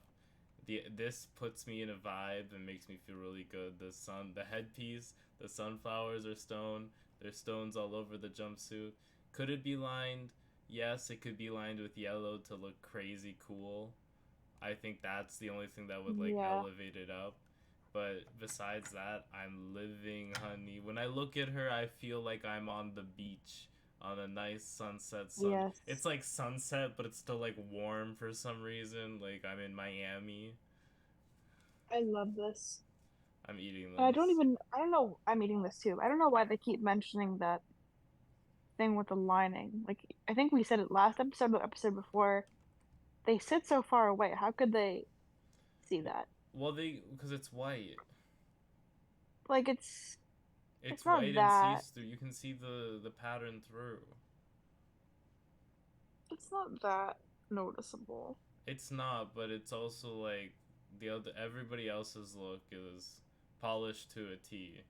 This puts me in a vibe and makes me feel really good. The headpiece, the sunflowers are stone. There's stones all over the jumpsuit. Could it be lined? Yes, it could be lined with yellow to look crazy cool. I think that's the only thing that would like Yeah. elevate it up. But besides that, I'm living, honey. When I look at her, I feel like I'm on the beach on a nice sunset sun. Yes. It's like sunset, but it's still like warm for some reason. Like I'm in Miami. I love this. I'm eating And this. I don't know, I'm eating this too. I don't know why they keep mentioning that thing with the lining. Like, I think we said it last episode or the episode before. They sit so far away. How could they see Well, that? well, they because it's white. Like, it's It's not white and see that, through. You can see the pattern through. it's not that noticeable. It's not, but it's also like the other everybody else's look is polished to a T.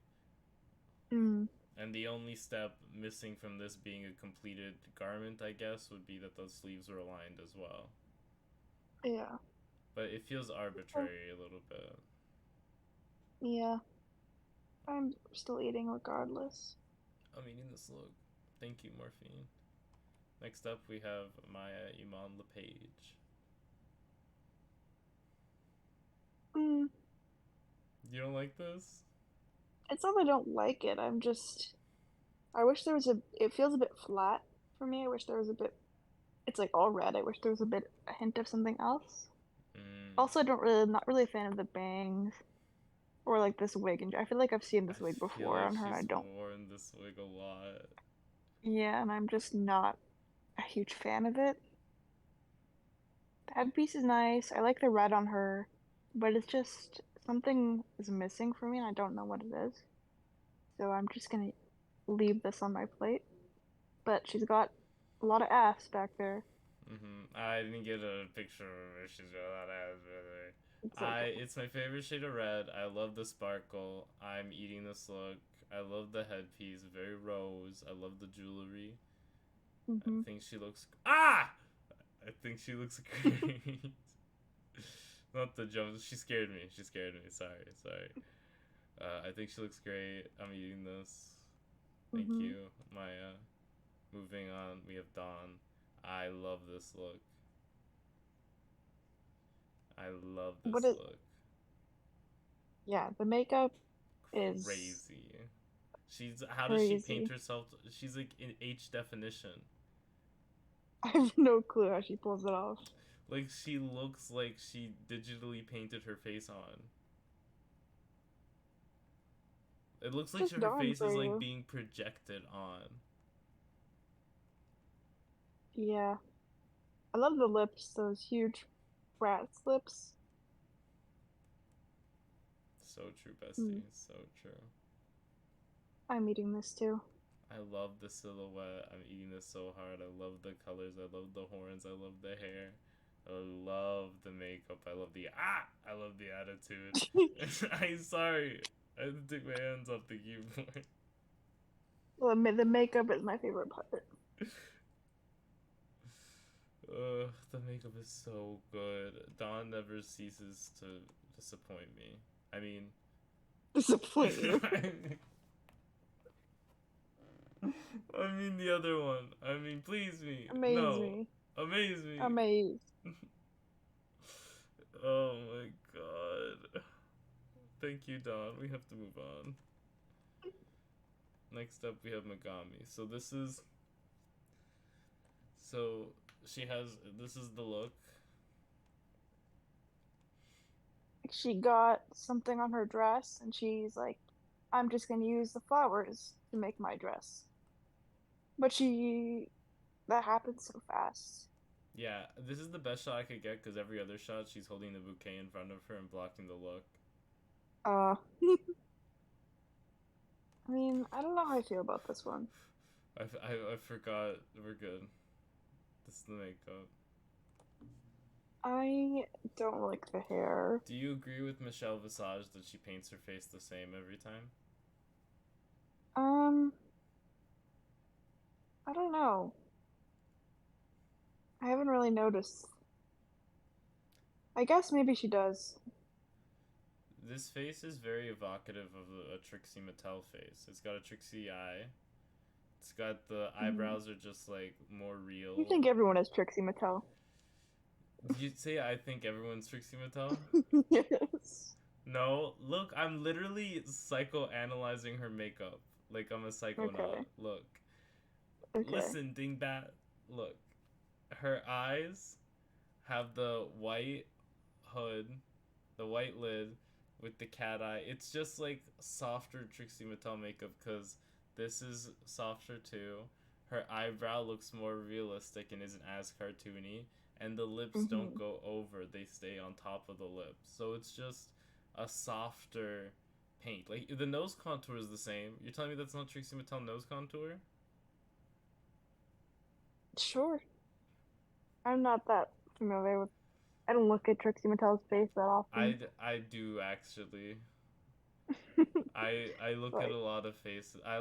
Mm, And the only step missing from this being a completed garment, I guess, would be that those sleeves were aligned as well. yeah. But it feels Oh, arbitrary a little bit. yeah. I'm still eating regardless. I'm eating this look. Thank you, Morphine. Next up, we have yaImanLe'Paige. Mm, You don't like this? it's not that I don't like it. I wish there was it feels a bit flat for me. I wish there was a bit, it's like all red. I wish there was a hint of something else. Mm, Also, not really a fan of the bangs or like this wig. And I feel like I've seen I this wig feel before like on her, and I she's don't. worn this wig a lot. Yeah, and I'm just not a huge fan of it. The headpiece is nice. I like the red on her, but it's just something is missing for me, and I don't know what it is. So I'm just gonna leave this on my plate. But she's got a lot of ass back there. I didn't get a picture of her. She's got a lot of ass, brother. It's okay. It's my favorite shade of red. I love the sparkle. I'm eating this look. I love the headpiece, very rose. I love the jewelry. I Hmm. think she looks ah. I think she looks great. Not the jump. She scared me. She scared me. Sorry, sorry. I think she looks great. I'm eating this. Thank Hmm. you, Mhi'ya. Moving on, we have Dawn. I love this look. I love What this is? look. Yeah, the makeup is Crazy. She's how does she paint crazy. herself? She's like in H definition. I have no clue how she pulls it off. Like she looks like she digitally painted her face on. It looks like Just her Dawn face for is like you. being projected on. Yeah. I love the lips, those huge brat's lips. So true, Mm, bestie. So true. I'm eating this too. I love the silhouette. I'm eating this so hard. I love the colors. I love the horns. I love the hair. I love the makeup. I love the I love the attitude. I'm sorry. I had to take my hands off the keyboard. Well, the makeup is my favorite part. The makeup is so good. Dawn never ceases to disappoint me. I mean, Disappoint you. I mean the other one. I mean, please me. Amaze No, me. amaze me. Amaze. Oh my god. Thank you, Dawn. We have to move on. Next up, we have Megami. So this is. So she has. This is the look. She got something on her dress, and she's like, I'm just gonna use the flowers to make my dress. But that happened so fast. Yeah, this is the best shot I could get because every other shot she's holding the bouquet in front of her and blocking the look. I mean, I don't know how I feel about this one. I forgot. We're good. This is the makeup. I don't like the hair. Do you agree with Michelle Visage that she paints her face the same every time? I don't know. I haven't really noticed. I guess maybe she does. This face is very evocative of a Trixie Mattel face. It's got a Trixie eye. It's got the eyebrows are just like more real. You think everyone is Trixie Mattel? You say I think everyone's Trixie Mattel? Yes. No, look, I'm literally psychoanalyzing her makeup. Like I'm a psychonaut. Okay. Look. Okay. Listen, dingbat. Look. Her eyes have the white hood, the white lid with the cat eye. It's just like softer Trixie Mattel makeup because this is softer too. Her eyebrow looks more realistic and isn't as cartoony. And the lips don't go over, they stay on top of the lips. So it's just a softer paint. Like the nose contour is the same. You're telling me that's not Trixie Mattel nose contour? Sure. I'm not that familiar with. I don't look at Trixie Mattel's face that often. I do actually. I look at Like, a lot of faces. I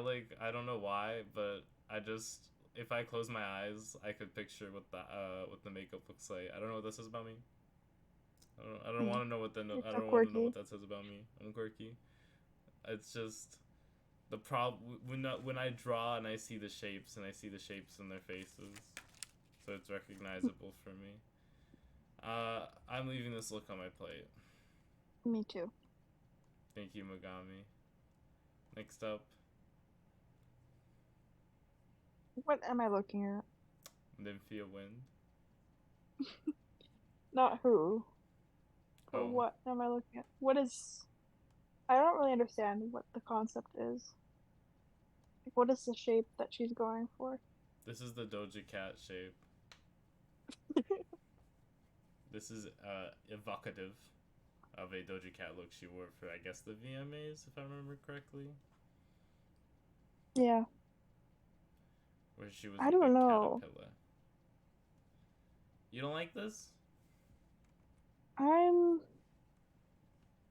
don't know why, but I just if I close my eyes, I could picture what the makeup looks like. I don't know what this says about me. I don't want to know what you're I so don't want to know quirky. what that says about me. I'm quirky. It's just the problem when I draw and I see the shapes and I see the shapes in their faces, so it's recognizable for me. I'm leaving this look on my plate. Me too. Thank you, Megami. Next up, What am I looking at? Nymphia Wind. Not who, but Oh, what am I looking at? What is. I don't really understand what the concept is. Like, what is the shape that she's going for? this is the Doja Cat shape. This is evocative of a Doja Cat look she wore for I guess the VMAs if I remember correctly. Yeah. Where she was I a don't big know. caterpillar. You don't like this? I'm.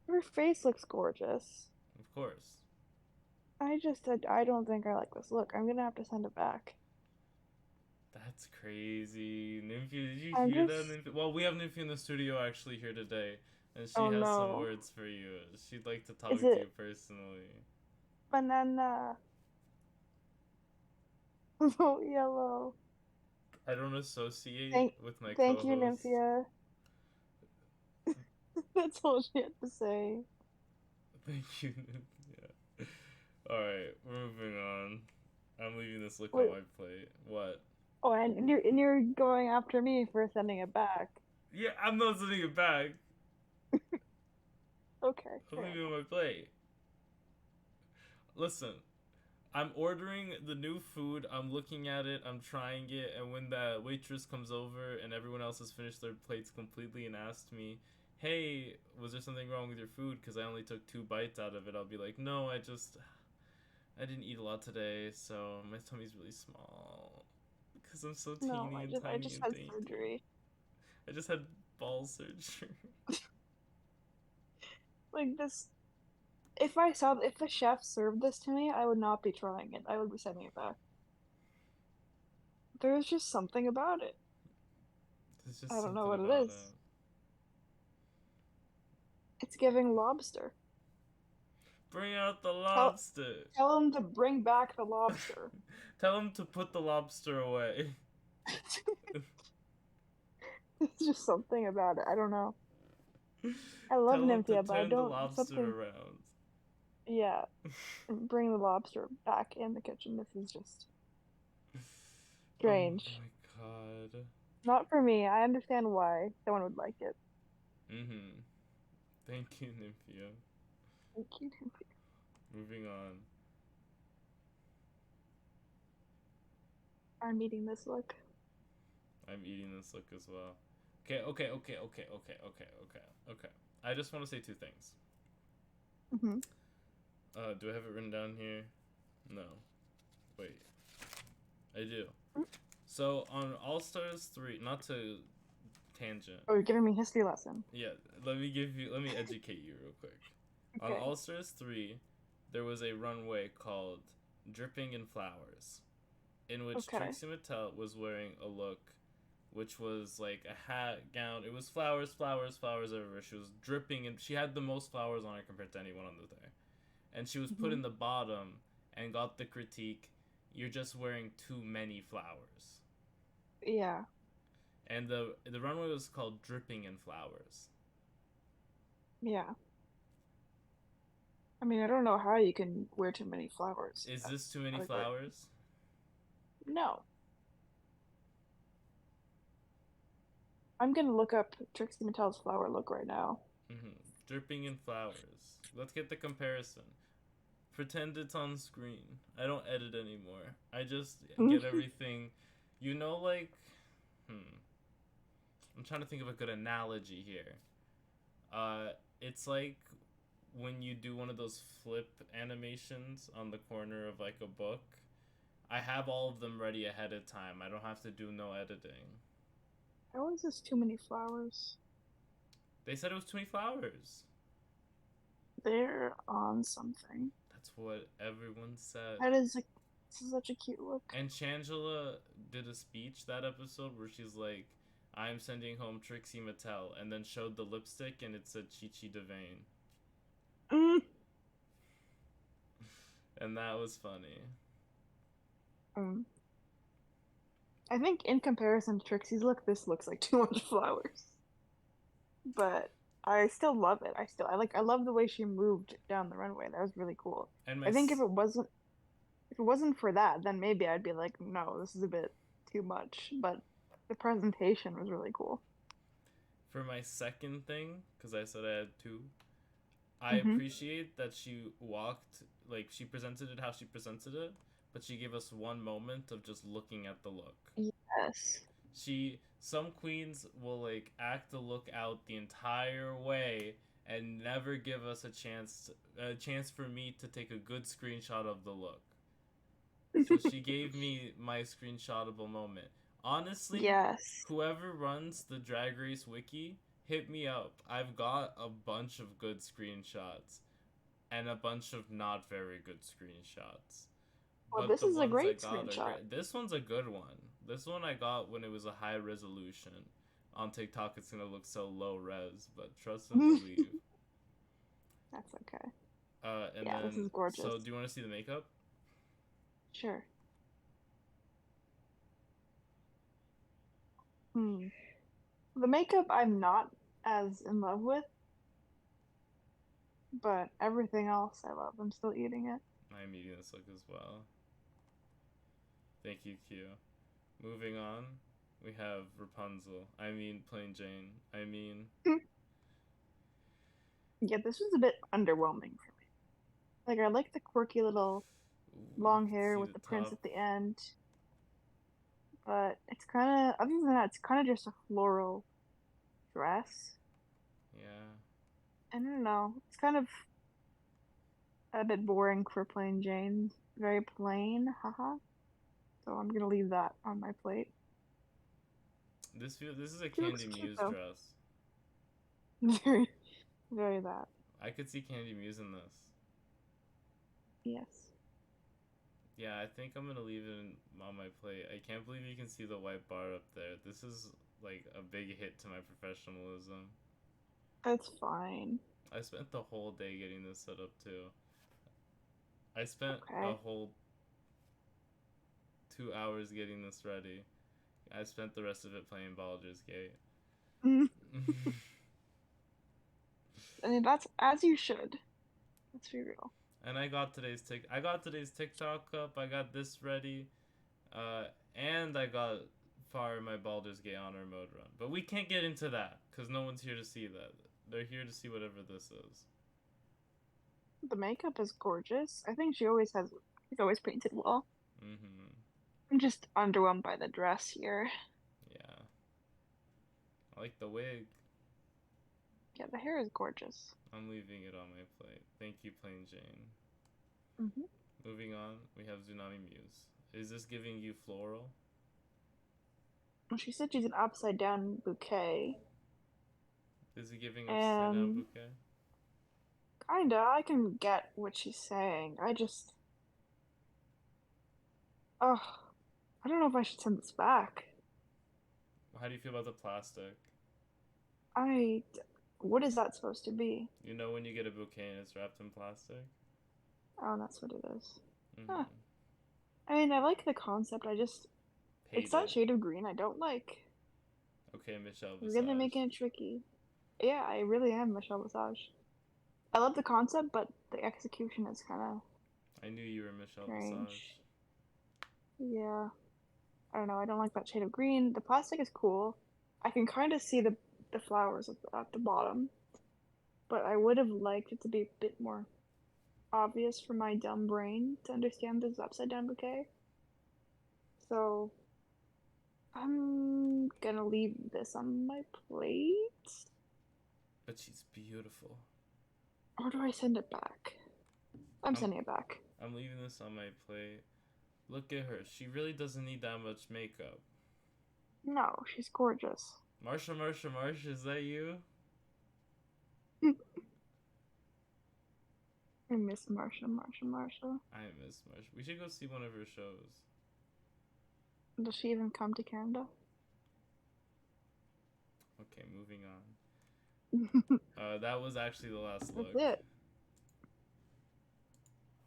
Her face looks gorgeous. Of course. I just said I don't think I like this look. I'm gonna have to send it back. That's crazy. Nymphia, did you I'm hear just. that? Nymphia? Well, we have Nymphia in the studio actually here today, and she Oh has some no. words for you. She'd like to talk Is to you it personally. banana? Vote yellow. I don't associate Thank, with my thank you, co-host. Nymphia. That's all she had to say. Thank you, Nymphia. Alright, we're moving on. I'm leaving this look on Wait. my plate. What? Oh, and you're going after me for sending it back. Yeah, I'm not sending it back. Okay. I'm Fair leaving it enough. on my plate. Listen, I'm ordering the new food. I'm looking at it. I'm trying it. And when the waitress comes over and everyone else has finished their plates completely and asked me, "Hey, was there something wrong with your food? Because I only took 2 bites out of it." I'll be like, "No, I didn't eat a lot today, so my tummy's really small. Because I'm so No, teeny and I tiny just and had dainty. surgery. I just had ball surgery." Like this. If the chef served this to me, I would not be trying it. I would be sending it back. There's just something about it. There's I just don't know something what it about is. it. It's giving lobster. Bring out the Tell lobster. tell him to bring back the lobster. Tell him to put the lobster away. It's just something about it. I don't know. I love Tell him to Nymphia, but I turn the don't lobster something. around. Yeah, bring the lobster back in the kitchen. This is just Oh strange. my god. Not for me. I understand why someone would like it. Mm-hmm. Thank you, Nymphia. Thank you, Nymphia. Moving on. I'm eating this look. I'm eating this look as well. Okay. I just want to say two things. Hmm. Do I have it written down here? No. Wait. I do. So on All Stars 3, not to tangent. Oh, you're giving me history lesson. Yeah, let me educate you real quick. On Okay. All Stars 3, there was a runway called Dripping in Flowers, in which Okay. Trixie Mattel was wearing a look which was like a hat, gown. It was flowers, flowers, flowers everywhere. She was dripping, and she had the most flowers on her compared to anyone on the there. And she was put Hmm. in the bottom and got the critique, "You're just wearing too many flowers." Yeah. And the runway was called Dripping in Flowers. Yeah. I mean, I don't know how you can wear too many flowers. Is this That's too many ugly. flowers? No. I'm gonna look up Trixie Mattel's flower look right now. Mm-hmm. Dripping in Flowers. Let's get the comparison. Pretend it's on screen. I don't edit anymore. I just get everything. You know, like, I'm trying to think of a good analogy here. Uh, it's like when you do one of those flip animations on the corner of like a book. I have all of them ready ahead of time. I don't have to do no editing. How is this too many flowers? They said it was too many flowers. They're on something. That's what everyone said. That is like, this is such a cute look. And Shangela did a speech that episode where she's like, "I'm sending home Trixie Mattel," and then showed the lipstick and it said Chi Devane. Mm. And that was funny. Mm. I think in comparison to Trixie's look, this looks like too much flowers. But I still love it. I love the way she moved down the runway. That was really cool. And I think if it wasn't for that, then maybe I'd be like, no, this is a bit too much. But the presentation was really cool. for my second thing, because I said I had two, I Hmm. appreciate that she walked, like, she presented it how she presented it, but she gave us one moment of just looking at the look. Yes. Some queens will, like, act the look out the entire way and never give us a chance for me to take a good screenshot of the look. So she gave me my screenshotable moment. Honestly, Yes. whoever runs the Drag Race wiki, hit me up. I've got a bunch of good screenshots and a bunch of not very good screenshots. Well, But this the is a ones I great got are screenshot. great. This one's a good one. This one I got when it was a high resolution. On TikTok, it's gonna look so low res, but trust and believe. That's okay. And Yeah, this then, is gorgeous. so do you want to see the makeup? Sure. Hmm. The makeup I'm not as in love with, but everything else I love. I'm still eating it. I'm eating this look as well. Thank you, Q. Moving on, we have Rapunzel. I mean, Plain Jane. I mean, Yeah, this was a bit underwhelming for me. Like, I like the quirky little ooh, you long can hair see with the the prince top. at the end, but it's kind of, other than that, it's kind of just a floral dress. Yeah. I don't know. It's kind of a bit boring for plain Jane. Very plain, haha. So I'm gonna leave that on my plate. This is a She looks Candy cute Muse though. dress. Very, very that. I could see Candy Muse in this. Yes. Yeah, I think I'm gonna leave it on my plate. I can't believe you can see the white bar up there. This is like a big hit to my professionalism. That's fine. I spent the whole day getting this set up too. I spent a Okay. whole 2 hours getting this ready. I spent the rest of it playing Baldur's Gate. Mm, I mean, that's as you should. Let's be real. And I got today's TikTok up. I got this ready. And I got far my Baldur's Gate honor mode run. But we can't get into that because no one's here to see that. They're here to see whatever this is. The makeup is gorgeous. I think she's always painted well. Mm-hmm. I'm just underwhelmed by the dress here. Yeah. I like the wig. Yeah, the hair is gorgeous. I'm leaving it on my plate. Thank you, Plain Jane. Hmm. Moving on, we have Tsunami Muse. Is this giving you floral? Well, she said she's an upside down bouquet, Is it giving upside down and bouquet? kinda, I can get what she's saying. Oh, I don't know if I should send this back. How do you feel about the plastic? I, what is that supposed to be? You know when you get a bouquet and it's wrapped in plastic? Oh, that's what it is. Huh. Mm-hmm. I mean, I like the concept. It's Hate that it. shade of green I don't like. Okay, Michelle You're really Visage. making it tricky. Yeah, I really am Michelle Visage. I love the concept, but the execution is kind of I knew you were Michelle strange. Visage. Yeah, I don't know. I don't like that shade of green. The plastic is cool. I can kind of see the flowers at the bottom, but I would have liked it to be a bit more obvious for my dumb brain to understand this upside down bouquet. So I'm gonna leave this on my plate. But she's beautiful. Or do I send it back? I'm I'm sending it back. I'm leaving this on my plate. Look at her. She really doesn't need that much makeup. No, she's gorgeous. Marsha, is that you? I miss Marsha. I miss Marsha. We should go see one of her shows. Does she even come to Canada? Okay, moving on. That was actually the last That's look. it.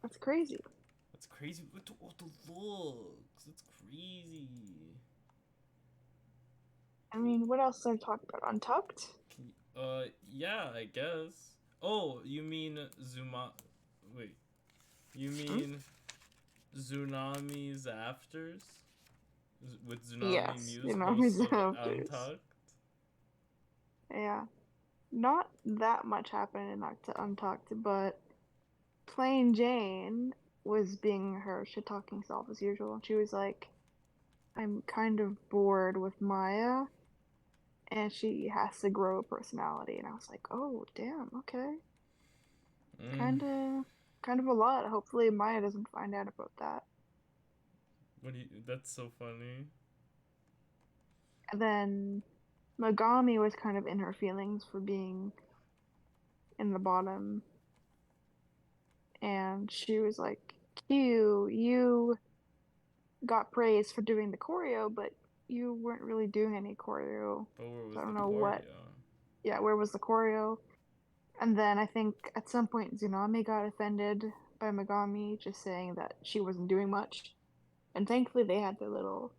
That's crazy. That's crazy. Look at all the looks. It's crazy. I mean, what else did I talk about? Untucked? Yeah, I guess. Oh, you mean Zuma? Wait, you Hmm? mean Tsunami's Afters? With Tsunami Yes, Muse you know, hosts he's of outfits. Untucked? Yeah. Not that much happened in Untucked, but Plain Jane was being her shit talking self as usual. She was like, I'm kind of bored with Mhi'ya, and she has to grow a personality. And I was like, oh, damn, okay. Mm. Kind of, kind of a lot. Hopefully, Mhi'ya doesn't find out about that. What do you? That's so funny. And then Megami was kind of in her feelings for being in the bottom, and she was like, Q, you got praised for doing the choreo, but you weren't really doing any choreo. But where So was I the don't know what. choreo? Yeah, where was the choreo? And then I think at some point Tsunami got offended by Megami just saying that she wasn't doing much. And thankfully they had their little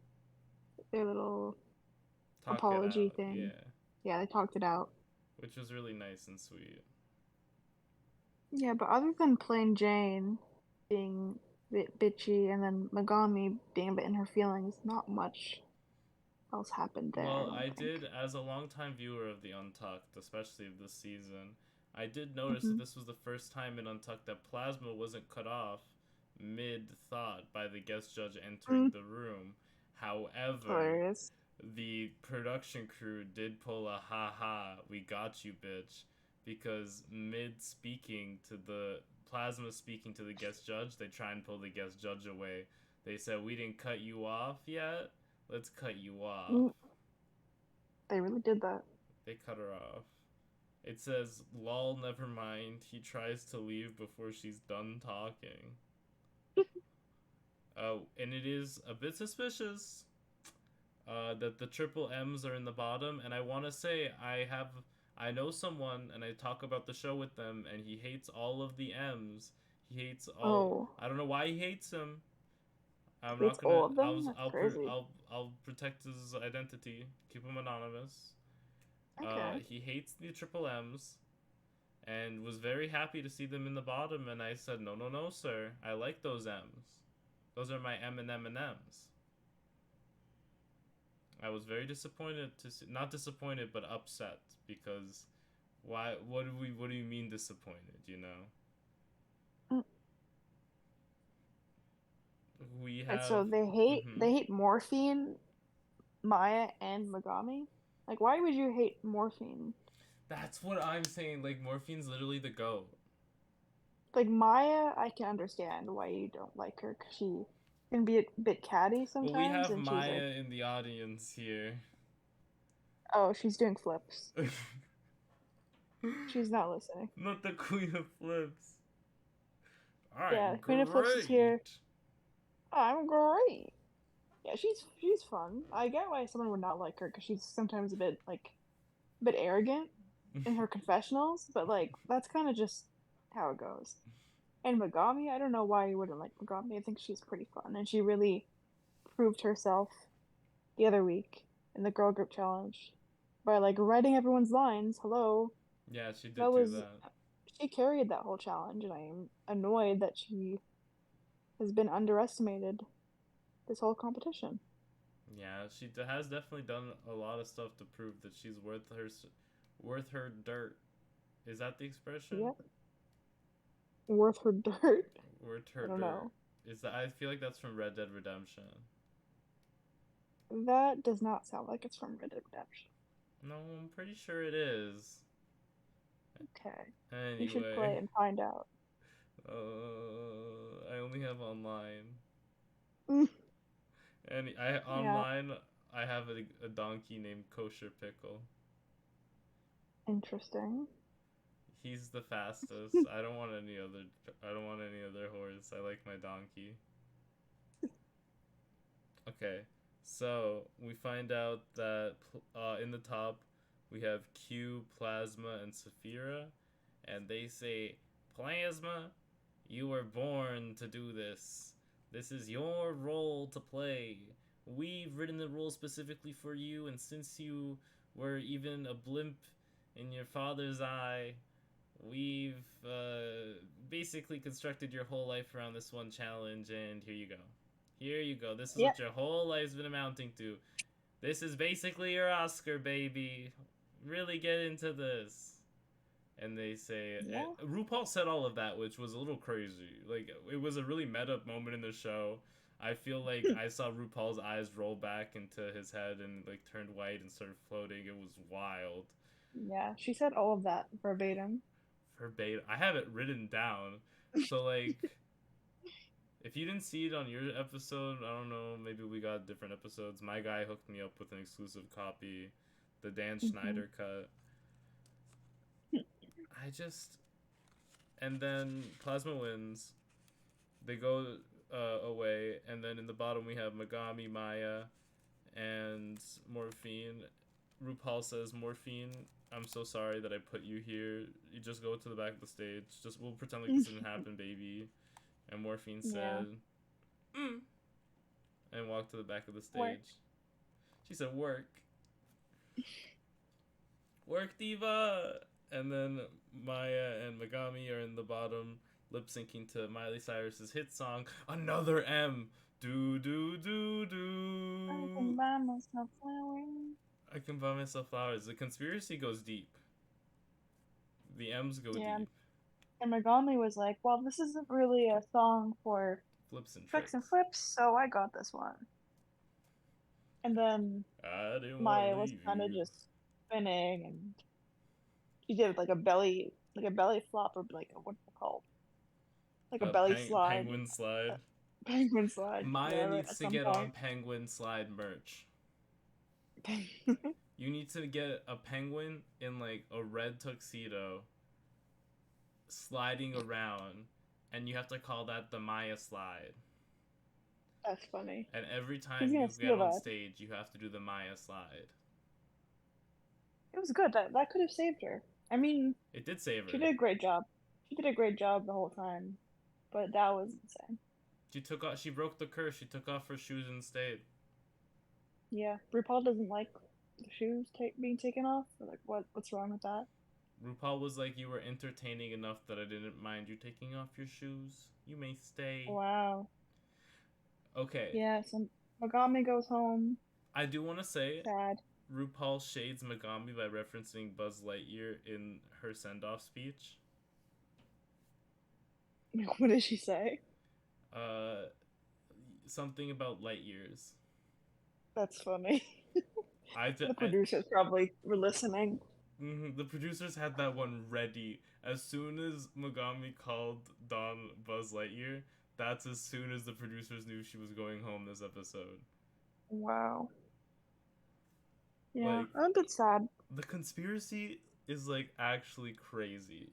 Talk it apology out, thing. yeah. Yeah, they talked it out. Which was really nice and sweet. Yeah, but other than plain Jane being a bit bitchy and then Megami being a bit in her feelings, not much else happened there, I Well, don't I think. did, as a longtime viewer of the Untucked, especially of this season, I did notice that Hmm. this was the first time in Untucked that Plasma wasn't cut off mid thought by the guest judge entering Mm, the room. However, hilarious. the production crew did pull a ha ha, we got you, bitch. Because mid speaking to the Plasma speaking to the guest judge, they try and pull the guest judge away. They said, we didn't cut you off yet. Let's cut you off. Mm, they really did that. They cut her off. It says, lol, never mind. He tries to leave before she's done talking. Oh, and it is a bit suspicious. that the triple M's are in the bottom, and I want to say I know someone, and I talk about the show with them, and he hates all of the M's. He hates all. Oh, I don't know why he hates them. I'm it's not gonna. all of them? That's crazy. I'll protect his identity. Keep him anonymous. Okay. He hates the triple M's, and was very happy to see them in the bottom. And I said, no, no, no, sir. I like those M's. Those are my M&M's. I was very disappointed to see, not disappointed, but upset because why? What do you mean disappointed? You know, Mm. we Right, have. so they hate Morphine, Mhi'ya, and Megami? Like, why would you hate Morphine? That's what I'm saying. Like Morphine's literally the goat. Like, Mhi'ya, I can understand why you don't like her, 'cause she can be a bit catty Well, we sometimes, have and she's like, Mhi'ya in the audience here. oh, she's doing flips. She's not listening. Not the queen of flips. Yeah, I'm Queen of Flips is here. great. I'm great. Yeah, she's fun. I get why someone would not like her, because she's sometimes a bit arrogant in her confessionals, but like that's kind of just how it goes. And Megami, I don't know why you wouldn't like Megami. I think she's pretty fun, and she really proved herself the other week in the girl group challenge by like writing everyone's lines. Hello, Yeah, she did that do was that. she carried that whole challenge, and I am annoyed that she has been underestimated this whole competition. Yeah, she has definitely done a lot of stuff to prove that she's worth her dirt. Is that the expression? Yep, worth her dirt. Worth I her don't dirt. know. Is that? I feel like that's from Red Dead Redemption. That does not sound like it's from Red Dead Redemption. No, I'm pretty sure it is. Okay, you should Anyway, play and find out. I only have online. Mm, And I yeah, online I have a donkey named Kosher Pickle. interesting. He's the fastest. I don't want any other. I don't want any other horse. I like my donkey. Okay, so we find out that in the top we have Q, Plasma, and Saphira, and they say, "Plasma, you were born to do this. This is your role to play. We've written the rules specifically for you, and since you were even a blimp in your father's eye, we've basically constructed your whole life around this one challenge, and here you go. Here you go. This is Yep. what your whole life's been amounting to. This is basically your Oscar, baby. Really get into this." And they say, Yeah. RuPaul said all of that, which was a little crazy. Like, it was a really meta moment in the show. I feel like I saw RuPaul's eyes roll back into his head and like turned white and started floating. It was wild. Yeah, she said all of that verbatim. Verbatim. I have it written down. So like, if you didn't see it on your episode, I don't know, maybe we got different episodes. My guy hooked me up with an exclusive copy, the Dan Hmm. Schneider cut. I just, and then Plasma wins. They go away, and then in the bottom we have Megami, Mhi'ya, and Morphine. RuPaul says, "Morphine, I'm so sorry that I put you here. You just go to the back of the stage. Just we'll pretend like this didn't happen, baby." And Morphine Yeah. said, "Mm," and walked to the back of the Work. stage. She said, "Work, work, diva." And then Mhi'ya and Megami are in the bottom, lip syncing to Miley Cyrus's hit song, "Another M." Do do do I can do. buy myself flowers. I can buy myself flowers. The conspiracy goes deep. The M's go Yeah, deep. and Megami was like, well, this isn't really a song for Flips and tricks and tricks. flips, so I got this one. And then I didn't want to Maya was leave kind of you. just spinning, and she did like a belly flop, or like a, what's it called? Like a belly slide, Penguin a slide. penguin slide, Maya whatever, needs at to some get on point. Penguin slide merch. You need to get a penguin in like a red tuxedo sliding around, and you have to call that the Maya slide. That's funny. And every He's time gonna you get steal on that. stage, you have to do the Mhi'ya slide. It was good. That could have saved her. I mean, It did save she her. did a great job. She did a great job the whole time, but that was insane. She took off. She broke the curse. She took off her shoes and stayed. Yeah, RuPaul doesn't like the shoes being taken off. Or like, what's wrong with that? RuPaul was like, "You were entertaining enough that I didn't mind you taking off your shoes. You may stay." Wow. Okay, Yeah, so Megami goes home. I do want to say Sad. RuPaul shades Megami by referencing Buzz Lightyear in her send-off speech. What did she say? Uh, Something about light years. That's funny. I, The I producers probably were listening. the producers had that one ready as soon as Megami called Dawn Buzz Lightyear. That's as soon as the producers knew she was going home this episode. Wow. Yeah, Like, I'm a bit sad. the conspiracy is like actually crazy.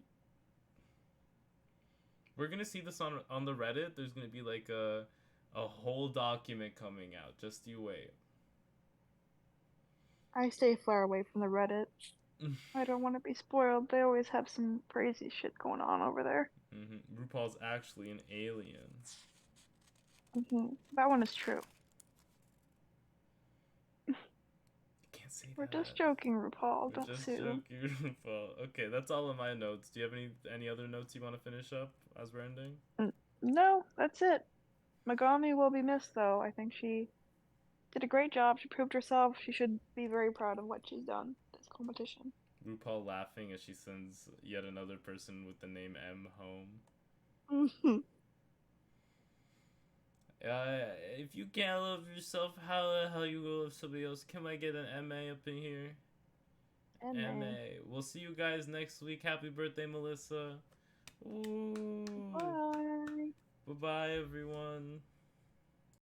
We're gonna see this on the Reddit. There's gonna be like a whole document coming out. Just you wait. I stay far away from the Reddit. I don't want to be spoiled. They always have some crazy shit going on over there. RuPaul's actually an alien. That one is true. Can't say We're that. just joking, RuPaul. We're Don't just sue. joking, RuPaul. Okay, that's all of my notes. Do you have any other notes you want to finish up as we're ending? No, that's it. Megami will be missed, though. I think she did a great job. She proved herself. She should be very proud of what she's done this competition. RuPaul laughing as she sends yet another person with the name M home. If you can't love yourself, how the hell you will love somebody else? Can I get an MA up in here? MA. We'll see you guys next week. Happy birthday, Melissa. Ooh. Bye. Bye-bye, everyone.